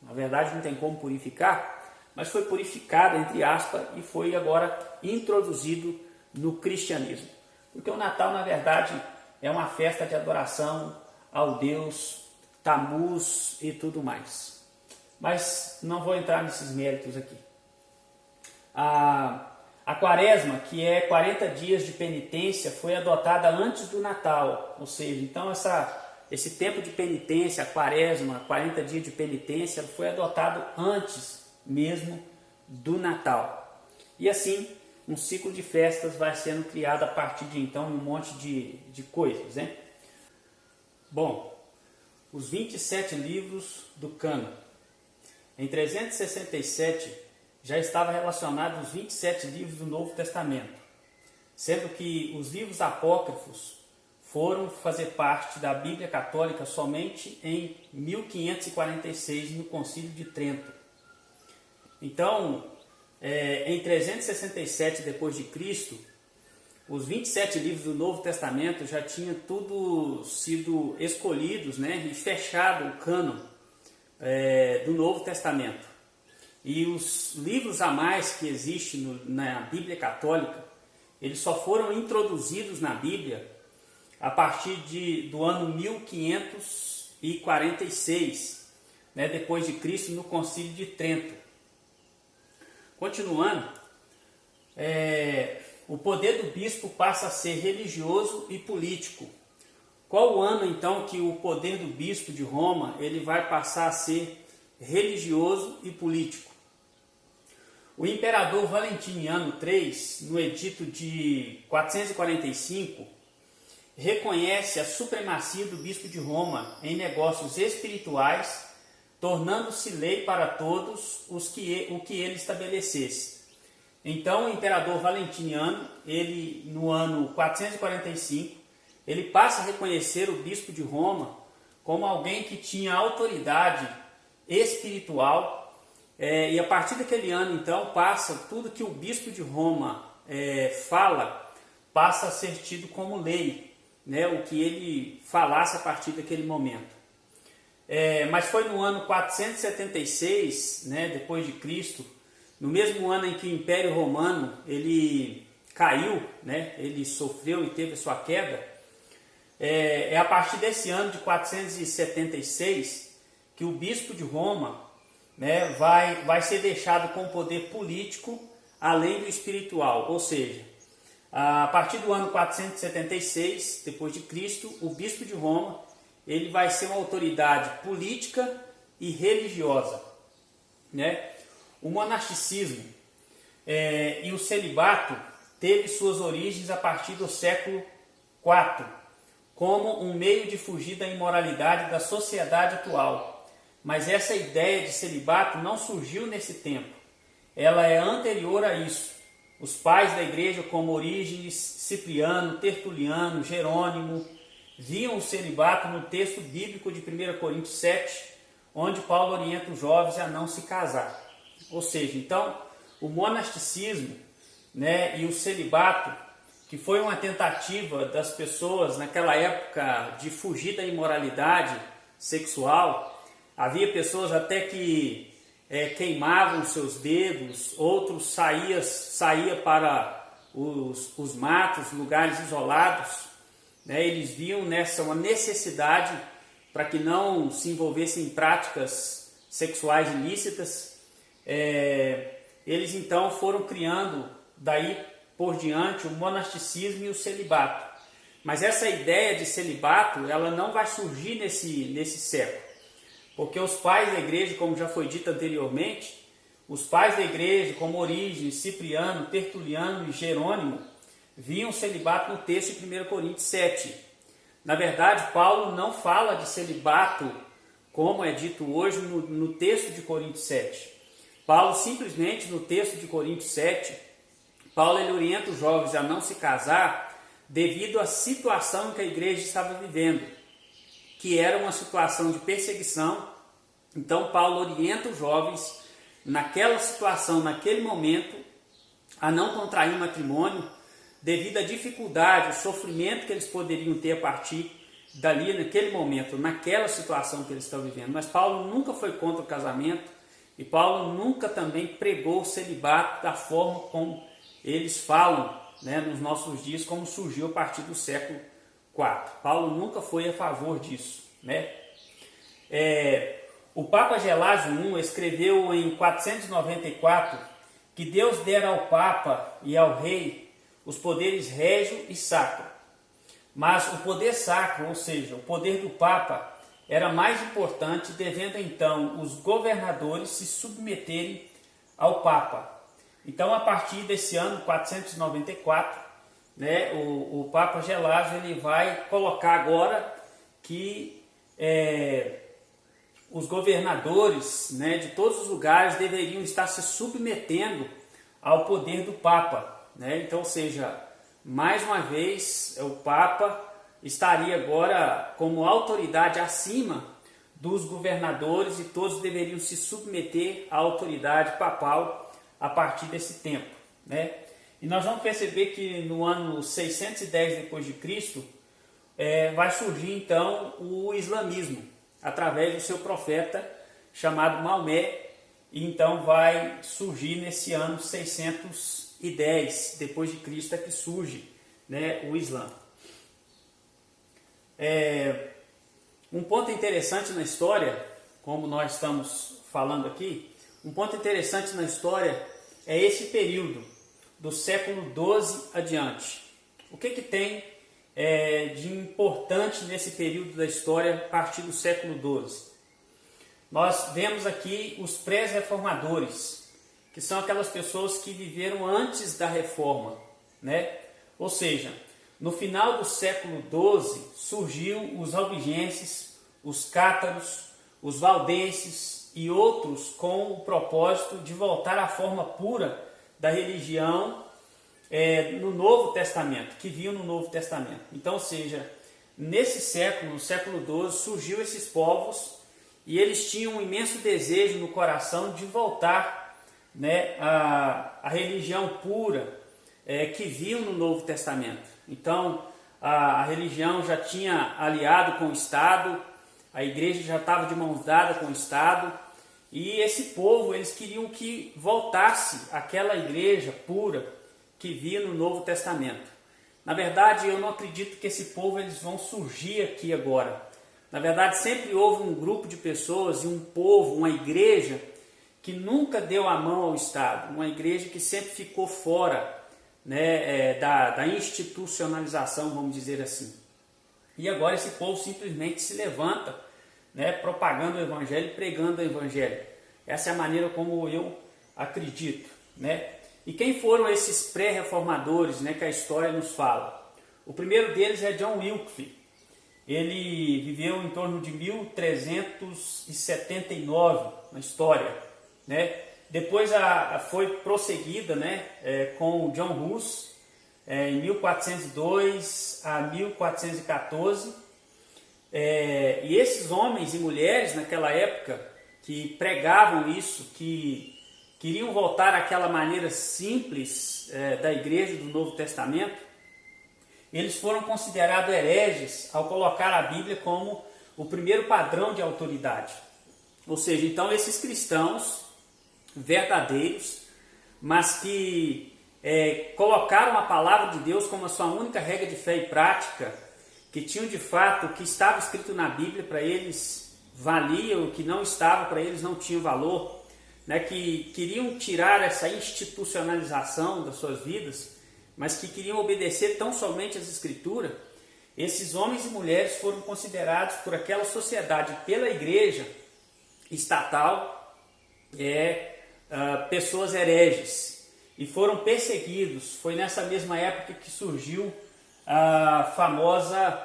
Na verdade não tem como purificar, mas foi purificado, entre aspas, e foi agora introduzido no cristianismo. Porque o Natal, na verdade, é uma festa de adoração ao Deus Tammuz e tudo mais. Mas não vou entrar nesses méritos aqui. A Quaresma, que é 40 dias de penitência, foi adotada antes do Natal. Ou seja, então esse tempo de penitência, a Quaresma, 40 dias de penitência, foi adotado antes mesmo do Natal. E assim, um ciclo de festas vai sendo criado a partir de então um monte de coisas, né? Bom, os 27 livros do Cânon. Em 367 já estava relacionado os 27 livros do Novo Testamento, sendo que os livros apócrifos foram fazer parte da Bíblia Católica somente em 1546, no Concílio de Trento. Então, em 367 d.C., os 27 livros do Novo Testamento já tinham tudo sido escolhidos, né, e fechado o cânon do Novo Testamento. E os livros a mais que existem na Bíblia Católica, eles só foram introduzidos na Bíblia a partir do ano 1546, né, depois de Cristo, no Concílio de Trento. Continuando, o poder do bispo passa a ser religioso e político. Qual o ano então que o poder do bispo de Roma ele vai passar a ser religioso e político? O imperador Valentiniano III, no edito de 445, reconhece a supremacia do bispo de Roma em negócios espirituais, tornando-se lei para todos o que ele estabelecesse. Então, o imperador Valentiniano, ele no ano 445, ele passa a reconhecer o bispo de Roma como alguém que tinha autoridade espiritual, e a partir daquele ano, então, passa tudo que o bispo de Roma fala, passa a ser tido como lei, né, o que ele falasse a partir daquele momento. Mas foi no ano 476, né, depois de Cristo, no mesmo ano em que o Império Romano ele caiu, né, ele sofreu e teve a sua queda. A partir desse ano de 476 que o bispo de Roma, né, vai ser deixado com poder político além do espiritual, ou seja, a partir do ano 476 depois de Cristo, o bispo de Roma ele vai ser uma autoridade política e religiosa, né? O monasticismo e o celibato teve suas origens a partir do século IV, como um meio de fugir da imoralidade da sociedade atual. Mas essa ideia de celibato não surgiu nesse tempo. Ela é anterior a isso. Os pais da igreja, como Orígenes, Cipriano, Tertuliano, Jerônimo, viam o celibato no texto bíblico de 1 Coríntios 7, onde Paulo orienta os jovens a não se casar. Ou seja, então, o monasticismo, né, e o celibato, que foi uma tentativa das pessoas naquela época de fugir da imoralidade sexual. Havia pessoas até que queimavam seus dedos, outros saía para os matos, lugares isolados, né? Eles viam nessa uma necessidade para que não se envolvessem em práticas sexuais ilícitas. Eles então foram criando daí por diante o monasticismo e o celibato. Mas essa ideia de celibato ela não vai surgir nesse século. Porque os pais da igreja, como já foi dito anteriormente, os pais da igreja, como Orígenes, Cipriano, Tertuliano e Jerônimo, viam o celibato no texto de 1 Coríntios 7. Na verdade, Paulo não fala de celibato, como é dito hoje no texto de Coríntios 7. Paulo simplesmente, no texto de Coríntios 7, Paulo ele orienta os jovens a não se casar devido à situação que a igreja estava vivendo, que era uma situação de perseguição. Então Paulo orienta os jovens naquela situação, naquele momento, a não contrair matrimônio devido à dificuldade, o sofrimento que eles poderiam ter a partir dali, naquele momento, naquela situação que eles estão vivendo. Mas Paulo nunca foi contra o casamento e Paulo nunca também pregou o celibato da forma como eles falam, né, nos nossos dias, como surgiu a partir do século IV. Paulo nunca foi a favor disso, né? O Papa Gelásio I escreveu em 494 que Deus dera ao Papa e ao Rei os poderes régio e sacro. Mas o poder sacro, ou seja, o poder do Papa, era mais importante, devendo então os governadores se submeterem ao Papa. Então, a partir desse ano 494, né, o Papa Gelásio ele vai colocar agora que os governadores, né, de todos os lugares deveriam estar se submetendo ao poder do Papa, né? Então, ou seja, mais uma vez o Papa estaria agora como autoridade acima dos governadores e todos deveriam se submeter à autoridade papal a partir desse tempo, né? E nós vamos perceber que no ano 610 depois de Cristo vai surgir então o islamismo através do seu profeta chamado Maomé, e então vai surgir nesse ano 610 depois de Cristo que surge, né, o Islã. Um ponto interessante na história, como nós estamos falando aqui, um ponto interessante na história é esse período do século XII adiante. O que tem de importante nesse período da história, a partir do século XII. Nós vemos aqui os pré-reformadores, que são aquelas pessoas que viveram antes da reforma, né? Ou seja, no final do século XII surgiu os albigenses, os cátaros, os valdenses e outros com o propósito de voltar à forma pura da religião no Novo Testamento, que viam no Novo Testamento. Então, ou seja, nesse século, no século XII, surgiu esses povos e eles tinham um imenso desejo no coração de voltar, né, à religião pura que viam no Novo Testamento. Então, a religião já tinha aliado com o Estado, a igreja já estava de mãos dadas com o Estado, e esse povo, eles queriam que voltasse aquela igreja pura que via no Novo Testamento. Na verdade, eu não acredito que esse povo eles vão surgir aqui agora. Na verdade, sempre houve um grupo de pessoas e um povo, uma igreja, que nunca deu a mão ao Estado, uma igreja que sempre ficou fora, né, da institucionalização, vamos dizer assim. E agora esse povo simplesmente se levanta, né, propagando o Evangelho, pregando o Evangelho. Essa é a maneira como eu acredito, né? E quem foram esses pré-reformadores, né, que a história nos fala? O primeiro deles é John Wycliffe. Ele viveu em torno de 1379 na história, né? Depois foi prosseguida, né, com John Hus, em 1402 a 1414. E esses homens e mulheres naquela época que pregavam isso, que queriam voltar àquela maneira simples da igreja do Novo Testamento, eles foram considerados hereges ao colocar a Bíblia como o primeiro padrão de autoridade. Ou seja, então esses cristãos verdadeiros, mas que colocaram a palavra de Deus como a sua única regra de fé e prática, que tinham de fato o que estava escrito na Bíblia para eles valia, o que não estava para eles não tinha valor, né? Que queriam tirar essa institucionalização das suas vidas, mas que queriam obedecer tão somente às Escrituras. Esses homens e mulheres foram considerados por aquela sociedade, pela igreja estatal, pessoas hereges, e foram perseguidos. Foi nessa mesma época que surgiu a famosa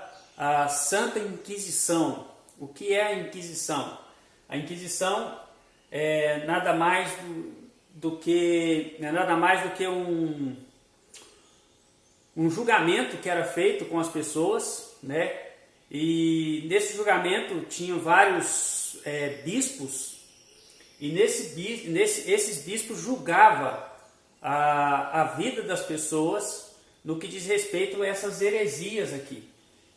Santa Inquisição. O que é a Inquisição? A Inquisição é nada mais do que um julgamento que era feito com as pessoas, né? E nesse julgamento tinham vários bispos, e esses bispos julgavam a vida das pessoas no que diz respeito a essas heresias aqui.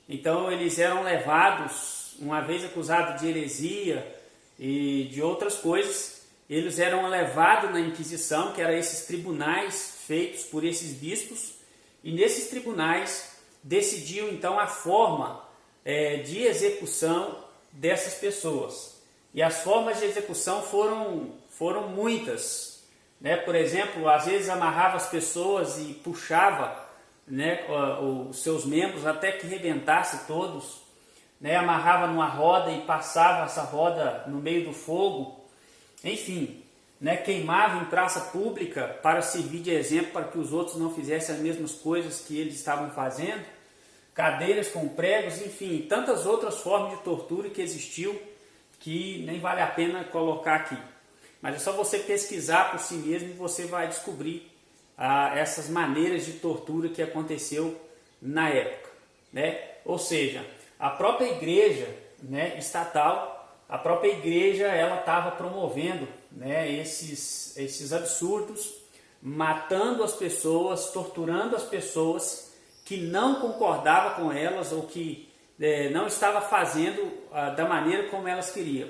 Então eles eram levados, uma vez acusados de heresia e de outras coisas, eles eram levados na Inquisição, que eram esses tribunais feitos por esses bispos, e nesses tribunais decidiam então a forma de execução dessas pessoas. E as formas de execução foram muitas, né? Por exemplo, às vezes amarrava as pessoas e puxava, né, os seus membros até que rebentasse todos, né? Amarrava numa roda e passava essa roda no meio do fogo, enfim, né? Queimava em praça pública para servir de exemplo para que os outros não fizessem as mesmas coisas que eles estavam fazendo, cadeiras com pregos, enfim, tantas outras formas de tortura que existiu, que nem vale a pena colocar aqui. Mas é só você pesquisar por si mesmo e você vai descobrir essas maneiras de tortura que aconteceu na época, né? Ou seja, a própria igreja, né, estatal, a própria igreja, ela estava promovendo, né, esses absurdos, matando as pessoas, torturando as pessoas que não concordavam com elas ou que não estava fazendo da maneira como elas queriam.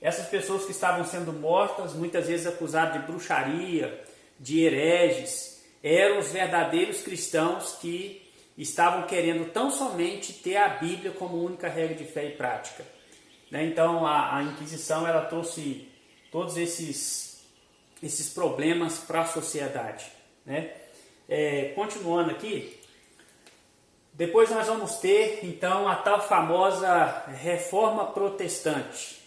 Essas pessoas que estavam sendo mortas, muitas vezes acusadas de bruxaria, de hereges, eram os verdadeiros cristãos que estavam querendo tão somente ter a Bíblia como única regra de fé e prática, né? Então a Inquisição, ela trouxe todos esses problemas para a sociedade, né? Continuando aqui, Depois nós vamos ter, então, a tal famosa Reforma Protestante.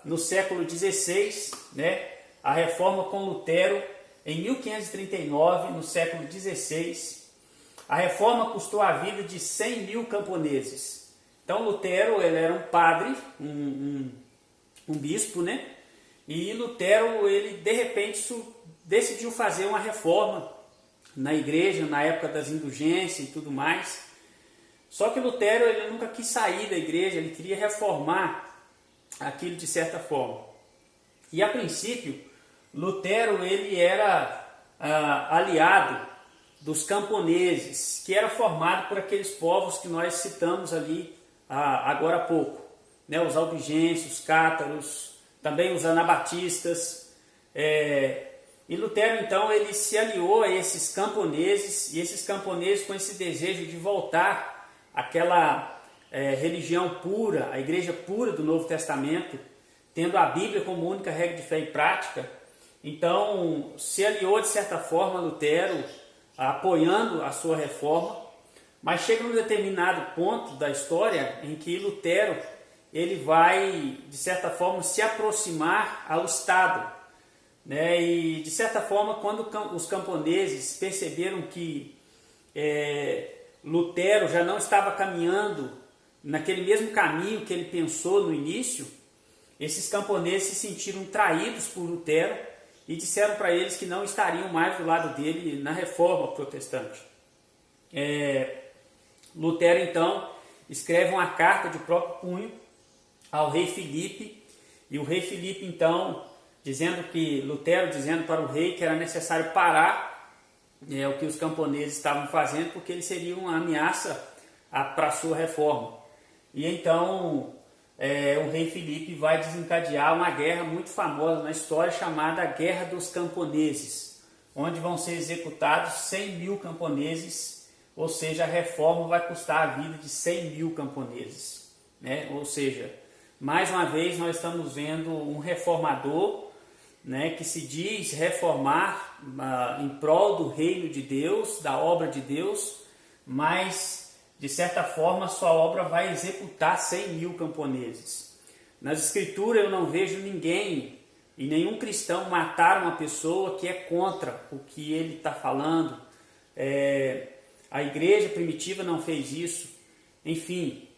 No século XVI, né, a Reforma com Lutero, em 1539, no século XVI, a Reforma custou a vida de 100 mil camponeses. Então, Lutero, ele era um padre, um bispo, né? E Lutero, ele, de repente, decidiu fazer uma reforma na igreja, na época das indulgências e tudo mais. Só que Lutero, ele nunca quis sair da igreja, ele queria reformar aquilo de certa forma. E a princípio, Lutero, ele era aliado dos camponeses, que era formado por aqueles povos que nós citamos ali agora há pouco, né? Os albigenses, os cátaros, também os anabatistas. E Lutero, então, ele se aliou a esses camponeses, e esses camponeses com esse desejo de voltar àquela religião pura, a igreja pura do Novo Testamento, tendo a Bíblia como única regra de fé e prática. Então, se aliou de certa forma Lutero, apoiando a sua reforma, mas chega num determinado ponto da história em que Lutero, ele vai, de certa forma, se aproximar ao Estado, né? E, de certa forma, quando os camponeses perceberam que Lutero já não estava caminhando naquele mesmo caminho que ele pensou no início, esses camponeses se sentiram traídos por Lutero e disseram para eles que não estariam mais do lado dele na reforma protestante. Lutero, então, escreve uma carta de próprio punho ao rei Filipe, e o rei Filipe, então, Lutero dizendo para o rei que era necessário parar o que os camponeses estavam fazendo, porque eles seriam uma ameaça para a sua reforma. E então o rei Filipe vai desencadear uma guerra muito famosa na história, chamada Guerra dos Camponeses, onde vão ser executados 100 mil camponeses, ou seja, a reforma vai custar a vida de 100 mil camponeses, né? Ou seja, mais uma vez nós estamos vendo um reformador, né, que se diz reformar em prol do reino de Deus, da obra de Deus, mas de certa forma sua obra vai executar 100 mil camponeses. Nas escrituras eu não vejo ninguém e nenhum cristão matar uma pessoa que é contra o que ele está falando. A igreja primitiva não fez isso. Enfim,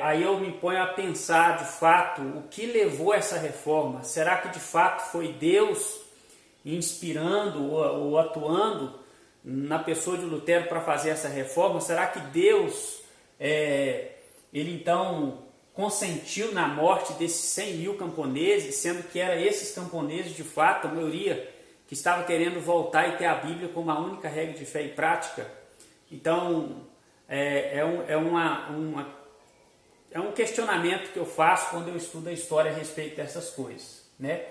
aí eu me ponho a pensar de fato o que levou essa reforma. Será que de fato foi Deus inspirando ou atuando na pessoa de Lutero para fazer essa reforma? Será que Deus ele então consentiu na morte desses 100 mil camponeses, sendo que eram esses camponeses de fato, a maioria, que estava querendo voltar e ter a Bíblia como a única regra de fé e prática? Então é um questionamento que eu faço quando eu estudo a história a respeito dessas coisas, né?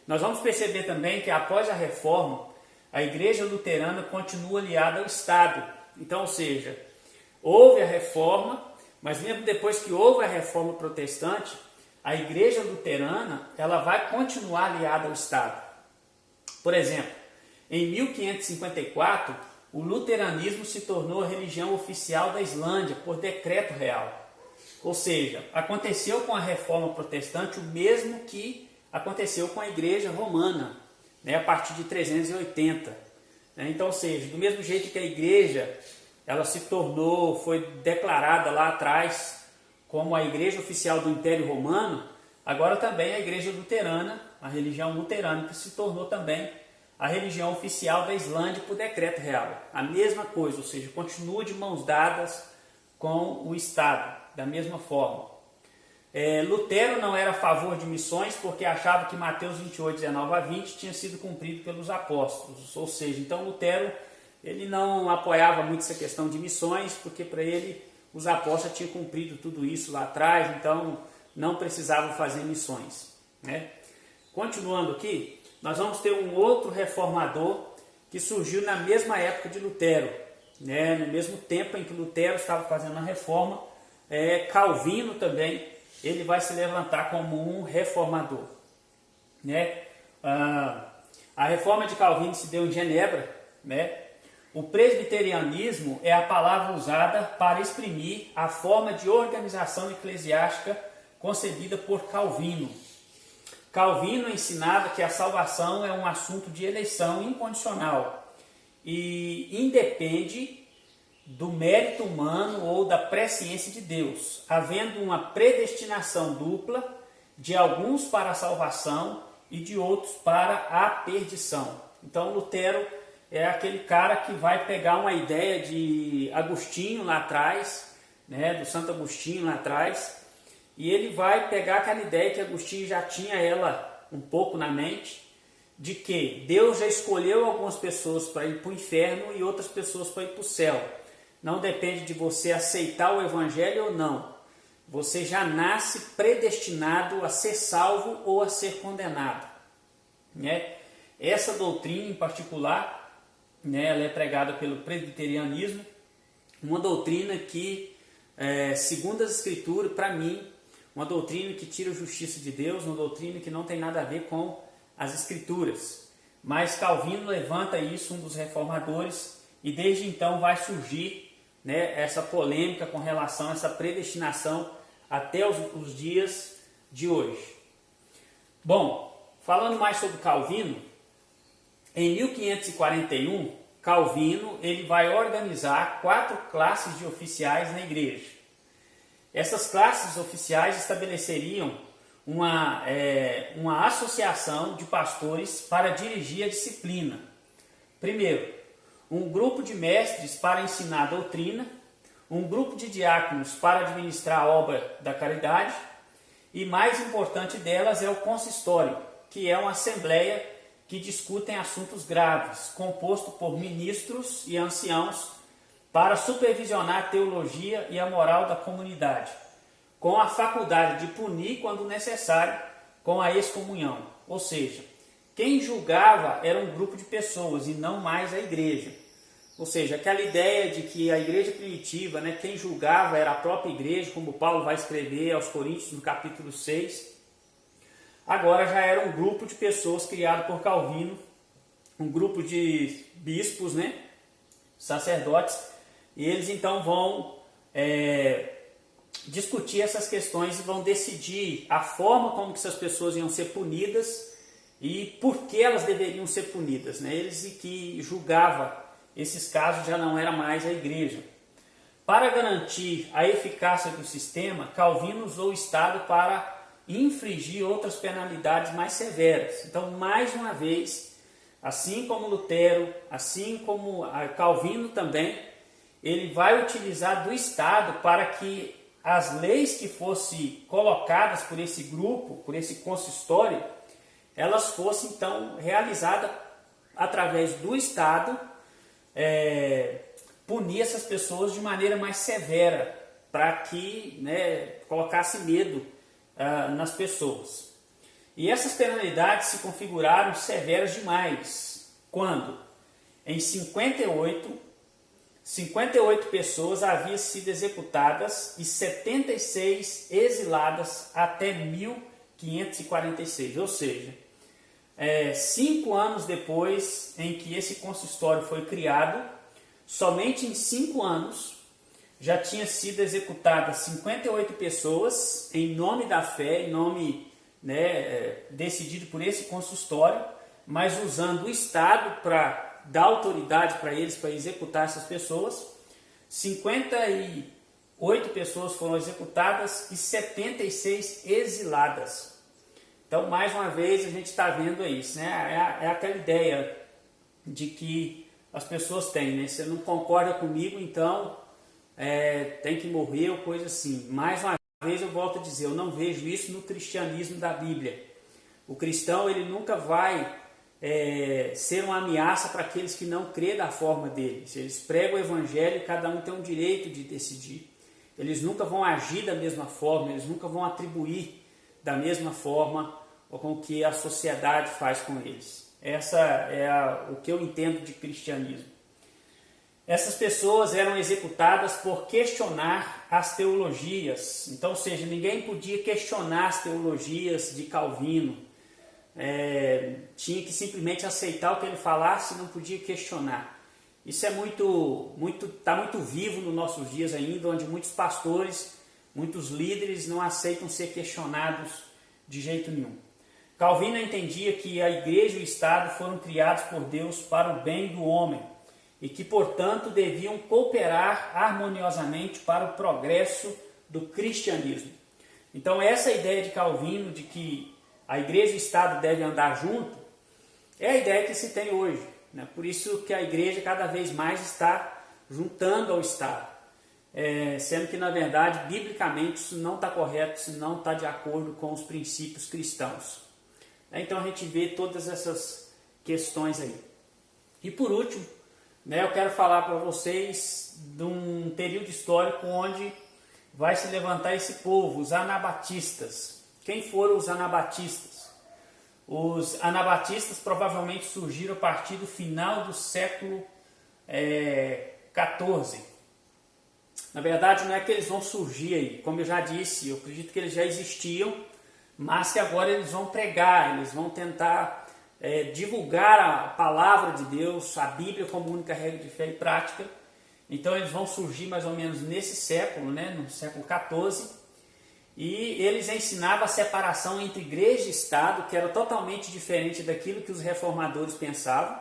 Nós vamos perceber também que após a reforma, a igreja luterana continua aliada ao Estado. Então, ou seja, houve a reforma, mas mesmo depois que houve a reforma protestante, a igreja luterana ela vai continuar aliada ao Estado. Por exemplo, em 1554, o luteranismo se tornou a religião oficial da Islândia por decreto real. Ou seja, aconteceu com a reforma protestante o mesmo que aconteceu com a igreja romana, né, a partir de 380. Então, ou seja, do mesmo jeito que a igreja ela se tornou, foi declarada lá atrás como a igreja oficial do Império Romano, agora também a igreja luterana, a religião luterana, que se tornou também a religião oficial da Islândia por decreto real. A mesma coisa, ou seja, continua de mãos dadas com o Estado, da mesma forma. Lutero não era a favor de missões porque achava que Mateus 28, 19 a 20 tinha sido cumprido pelos apóstolos. Ou seja, então Lutero ele não apoiava muito essa questão de missões, porque para ele os apóstolos tinham cumprido tudo isso lá atrás, então não precisavam fazer missões, né? Continuando aqui, nós vamos ter um outro reformador que surgiu na mesma época de Lutero, né? No mesmo tempo em que Lutero estava fazendo a reforma, Calvino também, ele vai se levantar como um reformador, né? A reforma de Calvino se deu em Genebra, né? o presbiterianismo é a palavra usada para exprimir a forma de organização eclesiástica concebida por Calvino. Calvino ensinava que a salvação é um assunto de eleição incondicional e independe do mérito humano ou da presciência de Deus, havendo uma predestinação dupla de alguns para a salvação e de outros para a perdição. Então Lutero é aquele cara que vai pegar uma ideia de Agostinho lá atrás, né, do Santo Agostinho lá atrás, e ele vai pegar aquela ideia que Agostinho já tinha ela um pouco na mente, de que Deus já escolheu algumas pessoas para ir para o inferno e outras pessoas para ir para o céu. Não depende de você aceitar o evangelho ou não. Você já nasce predestinado a ser salvo ou a ser condenado, né? Essa doutrina em particular, né, ela é pregada pelo presbiterianismo, uma doutrina que, segundo as escrituras, para mim, uma doutrina que tira a justiça de Deus, uma doutrina que não tem nada a ver com as escrituras. Mas Calvino levanta isso, um dos reformadores, e desde então vai surgir, né, essa polêmica com relação a essa predestinação até os dias de hoje. Bom, falando mais sobre Calvino, em 1541, Calvino ele vai organizar 4 classes de oficiais na igreja. Essas classes oficiais estabeleceriam uma associação de pastores para dirigir a disciplina. Primeiro, um grupo de mestres para ensinar a doutrina, um grupo de diáconos para administrar a obra da caridade, e mais importante delas é o consistório, que é uma assembleia que discutem assuntos graves, composto por ministros e anciãos para supervisionar a teologia e a moral da comunidade, com a faculdade de punir quando necessário com a excomunhão. Ou seja, quem julgava era um grupo de pessoas e não mais a igreja. Ou seja, aquela ideia de que a igreja primitiva, né, quem julgava era a própria igreja, como Paulo vai escrever aos Coríntios no capítulo 6, agora já era um grupo de pessoas criado por Calvino, um grupo de bispos, né, sacerdotes, e eles então vão discutir essas questões e vão decidir a forma como que essas pessoas iam ser punidas e por que elas deveriam ser punidas, né? Eles que julgavam esses casos já não era mais a igreja. Para garantir a eficácia do sistema, Calvino usou o Estado para infligir outras penalidades mais severas. Então, mais uma vez, assim como Lutero, assim como Calvino também, ele vai utilizar do Estado para que as leis que fossem colocadas por esse grupo, por esse consistório, elas fossem então realizadas através do Estado, punir essas pessoas de maneira mais severa, para que, né, colocasse medo nas pessoas. E essas penalidades se configuraram severas demais, quando em 58 pessoas haviam sido executadas e 76 exiladas até 1546, ou seja, 5 anos depois em que esse consistório foi criado, somente em 5 anos já tinha sido executadas 58 pessoas em nome da fé, em nome, né, decidido por esse consistório, mas usando o Estado para dar autoridade para eles, para executar essas pessoas. 58 pessoas foram executadas e 76 exiladas. Então, mais uma vez, a gente está vendo isso, né? É aquela ideia de que as pessoas têm, né? Você não concorda comigo, então tem que morrer ou coisa assim. Mais uma vez eu volto a dizer, eu não vejo isso no cristianismo da Bíblia. O cristão, ele nunca vai ser uma ameaça para aqueles que não crêem da forma deles. Eles pregam o evangelho e cada um tem um direito de decidir. Eles nunca vão agir da mesma forma, eles nunca vão atribuir da mesma forma com que a sociedade faz com eles. Essa é o que eu entendo de cristianismo. Essas pessoas eram executadas por questionar as teologias. Então, ou seja, ninguém podia questionar as teologias de Calvino. Tinha que simplesmente aceitar o que ele falasse e não podia questionar. Isso é tá muito vivo nos nossos dias ainda, onde muitos pastores, muitos líderes não aceitam ser questionados de jeito nenhum. Calvino entendia que a igreja e o Estado foram criados por Deus para o bem do homem e que, portanto, deviam cooperar harmoniosamente para o progresso do cristianismo. Então, essa ideia de Calvino de que a igreja e o Estado devem andar junto é a ideia que se tem hoje, né? Por isso que a igreja cada vez mais está juntando ao Estado, sendo que, na verdade, biblicamente isso não está correto, isso não está de acordo com os princípios cristãos. Então a gente vê todas essas questões aí. E por último, eu quero falar para vocês de um período histórico onde vai se levantar esse povo, os anabatistas. Quem foram os anabatistas? Os anabatistas provavelmente surgiram a partir do final do século XIV. Na verdade, não é que eles vão surgir aí. Como eu já disse, eu acredito que eles já existiam, mas que agora eles vão pregar, eles vão tentar divulgar a palavra de Deus, a Bíblia como única regra de fé e prática. Então eles vão surgir mais ou menos nesse século, no século XIV, e eles ensinavam a separação entre igreja e Estado, que era totalmente diferente daquilo que os reformadores pensavam,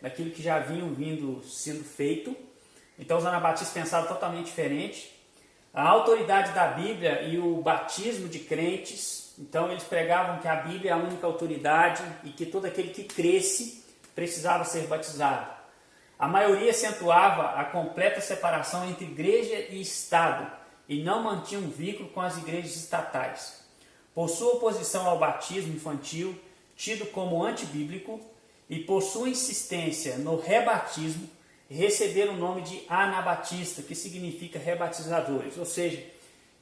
daquilo que já vinham sendo feito. Então os anabatistas pensavam totalmente diferente. A autoridade da Bíblia e o batismo de crentes, então eles pregavam que a Bíblia é a única autoridade e que todo aquele que cresce precisava ser batizado. A maioria acentuava a completa separação entre igreja e Estado e não mantinha um vínculo com as igrejas estatais. Por sua oposição ao batismo infantil, tido como antibíblico, e por sua insistência no rebatismo, receberam o nome de anabatista, que significa rebatizadores. Ou seja,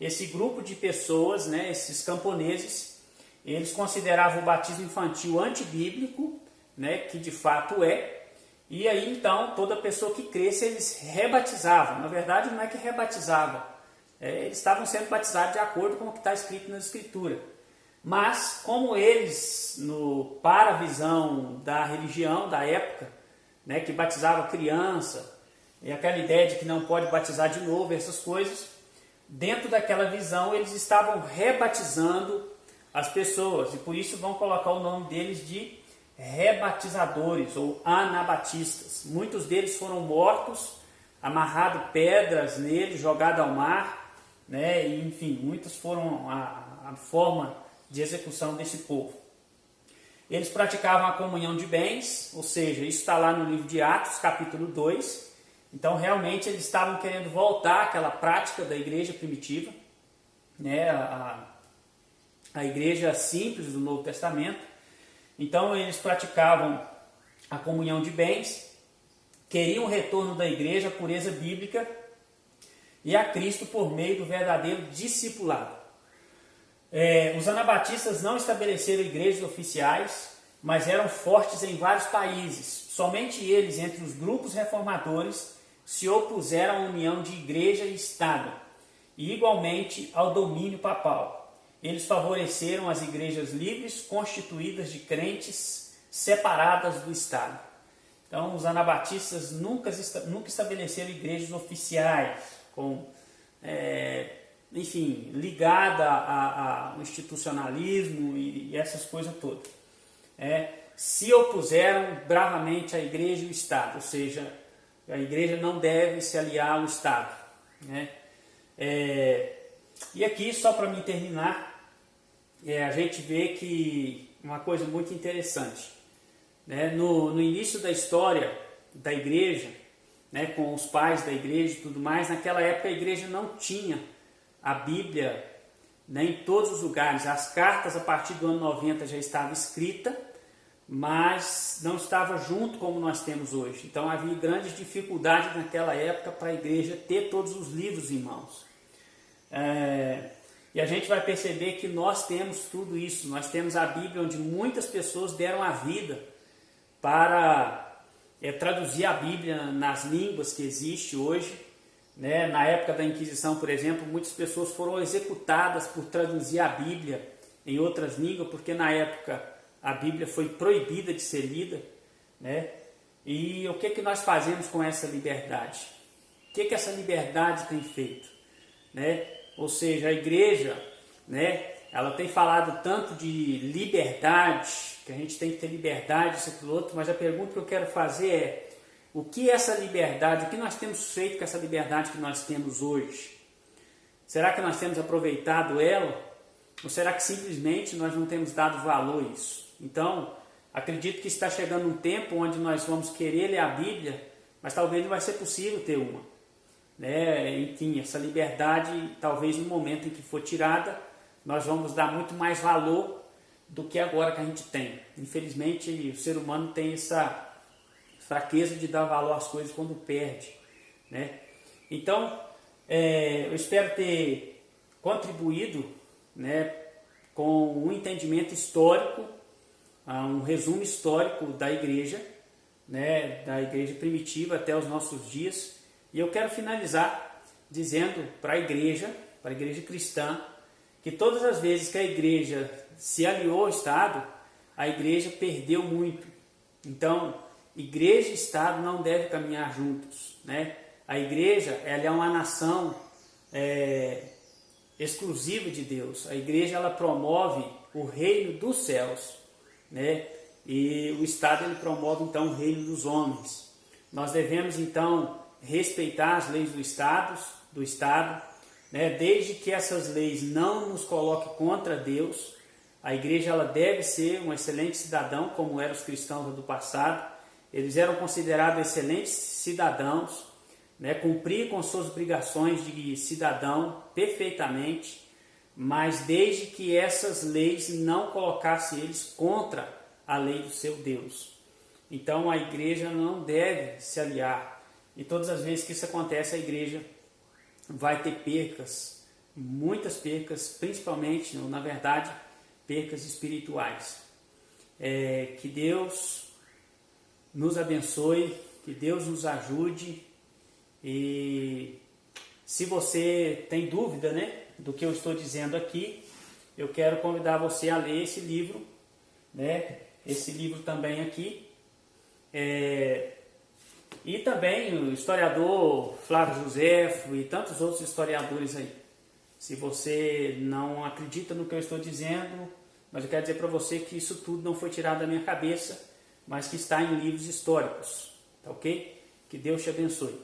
esse grupo de pessoas, esses camponeses, eles consideravam o batismo infantil antibíblico, que de fato é, e aí então toda pessoa que cresce eles rebatizavam. Na verdade não é que rebatizavam, eles estavam sendo batizados de acordo com o que está escrito na Escritura. Mas como eles, para a visão da religião da época, que batizava criança, e aquela ideia de que não pode batizar de novo, essas coisas, dentro daquela visão eles estavam rebatizando as pessoas, e por isso vão colocar o nome deles de rebatizadores ou anabatistas. Muitos deles foram mortos, amarrado pedras neles, jogado ao mar, e, enfim, muitas foram a forma de execução desse povo. Eles praticavam a comunhão de bens, ou seja, isso está lá no livro de Atos, capítulo 2. Então, realmente, eles estavam querendo voltar àquela prática da igreja primitiva, a igreja simples do Novo Testamento. Então, eles praticavam a comunhão de bens, queriam o retorno da igreja, a pureza bíblica e a Cristo por meio do verdadeiro discipulado. Os anabatistas não estabeleceram igrejas oficiais, mas eram fortes em vários países. Somente eles, entre os grupos reformadores, se opuseram à união de igreja e Estado, e igualmente ao domínio papal. Eles favoreceram as igrejas livres, constituídas de crentes separadas do Estado. Então, os anabatistas nunca estabeleceram igrejas oficiais, ligada ao institucionalismo e essas coisas todas. Se opuseram bravamente à igreja e ao Estado, ou seja, a igreja não deve se aliar ao Estado. E aqui, só para me terminar, a gente vê que uma coisa muito interessante. No início da história da igreja, com os pais da igreja e tudo mais, naquela época a igreja não tinha a Bíblia em todos os lugares. As cartas a partir do ano 90 já estavam escritas, mas não estava junto como nós temos hoje. Então havia grandes dificuldades naquela época para a igreja ter todos os livros em mãos. E a gente vai perceber que nós temos tudo isso. Nós temos a Bíblia, onde muitas pessoas deram a vida para traduzir a Bíblia nas línguas que existe hoje. Na época da Inquisição, por exemplo, muitas pessoas foram executadas por traduzir a Bíblia em outras línguas, porque na época a Bíblia foi proibida de ser lida, E o que que nós fazemos com essa liberdade? O que que essa liberdade tem feito? Né? Ou seja, a igreja, né, ela tem falado tanto de liberdade, que a gente tem que ter liberdade, isso e aquilo outro, mas a pergunta que eu quero fazer é: o que é essa liberdade, o que nós temos feito com essa liberdade que nós temos hoje? Será que nós temos aproveitado ela? Ou será que simplesmente nós não temos dado valor a isso? Então, acredito que está chegando um tempo onde nós vamos querer ler a Bíblia, mas talvez não vai ser possível ter uma. Né? Enfim, essa liberdade, talvez no momento em que for tirada, nós vamos dar muito mais valor do que agora que a gente tem. Infelizmente, o ser humano tem essa fraqueza de dar valor às coisas quando perde. Né? Então, eu espero ter contribuído, né, com um entendimento histórico, um resumo histórico da igreja, né, da igreja primitiva até os nossos dias. E eu quero finalizar dizendo para a igreja cristã, que todas as vezes que a igreja se aliou ao Estado, a igreja perdeu muito. Então, igreja e Estado não devem caminhar juntos. Né? A igreja ela é uma nação exclusiva de Deus. A igreja ela promove o reino dos céus, né? E o Estado ele promove então o reino dos homens. Nós devemos então respeitar as leis do Estado, né? Desde que essas leis não nos coloquem contra Deus. A igreja ela deve ser um excelente cidadão, como eram os cristãos do passado. Eles eram considerados excelentes cidadãos, né? Cumprir com suas obrigações de cidadão perfeitamente, mas desde que essas leis não colocassem eles contra a lei do seu Deus. Então a igreja não deve se aliar. E todas as vezes que isso acontece, a igreja vai ter percas, muitas percas, principalmente, na verdade, percas espirituais. Que Deus nos abençoe, que Deus nos ajude. E se você tem dúvida, né, do que eu estou dizendo aqui, eu quero convidar você a ler esse livro, né, esse livro também aqui. E também o historiador Flávio Josefo e tantos outros historiadores aí. Se você não acredita no que eu estou dizendo, mas eu quero dizer para você que isso tudo não foi tirado da minha cabeça, mas que está em livros históricos, tá ok? Que Deus te abençoe.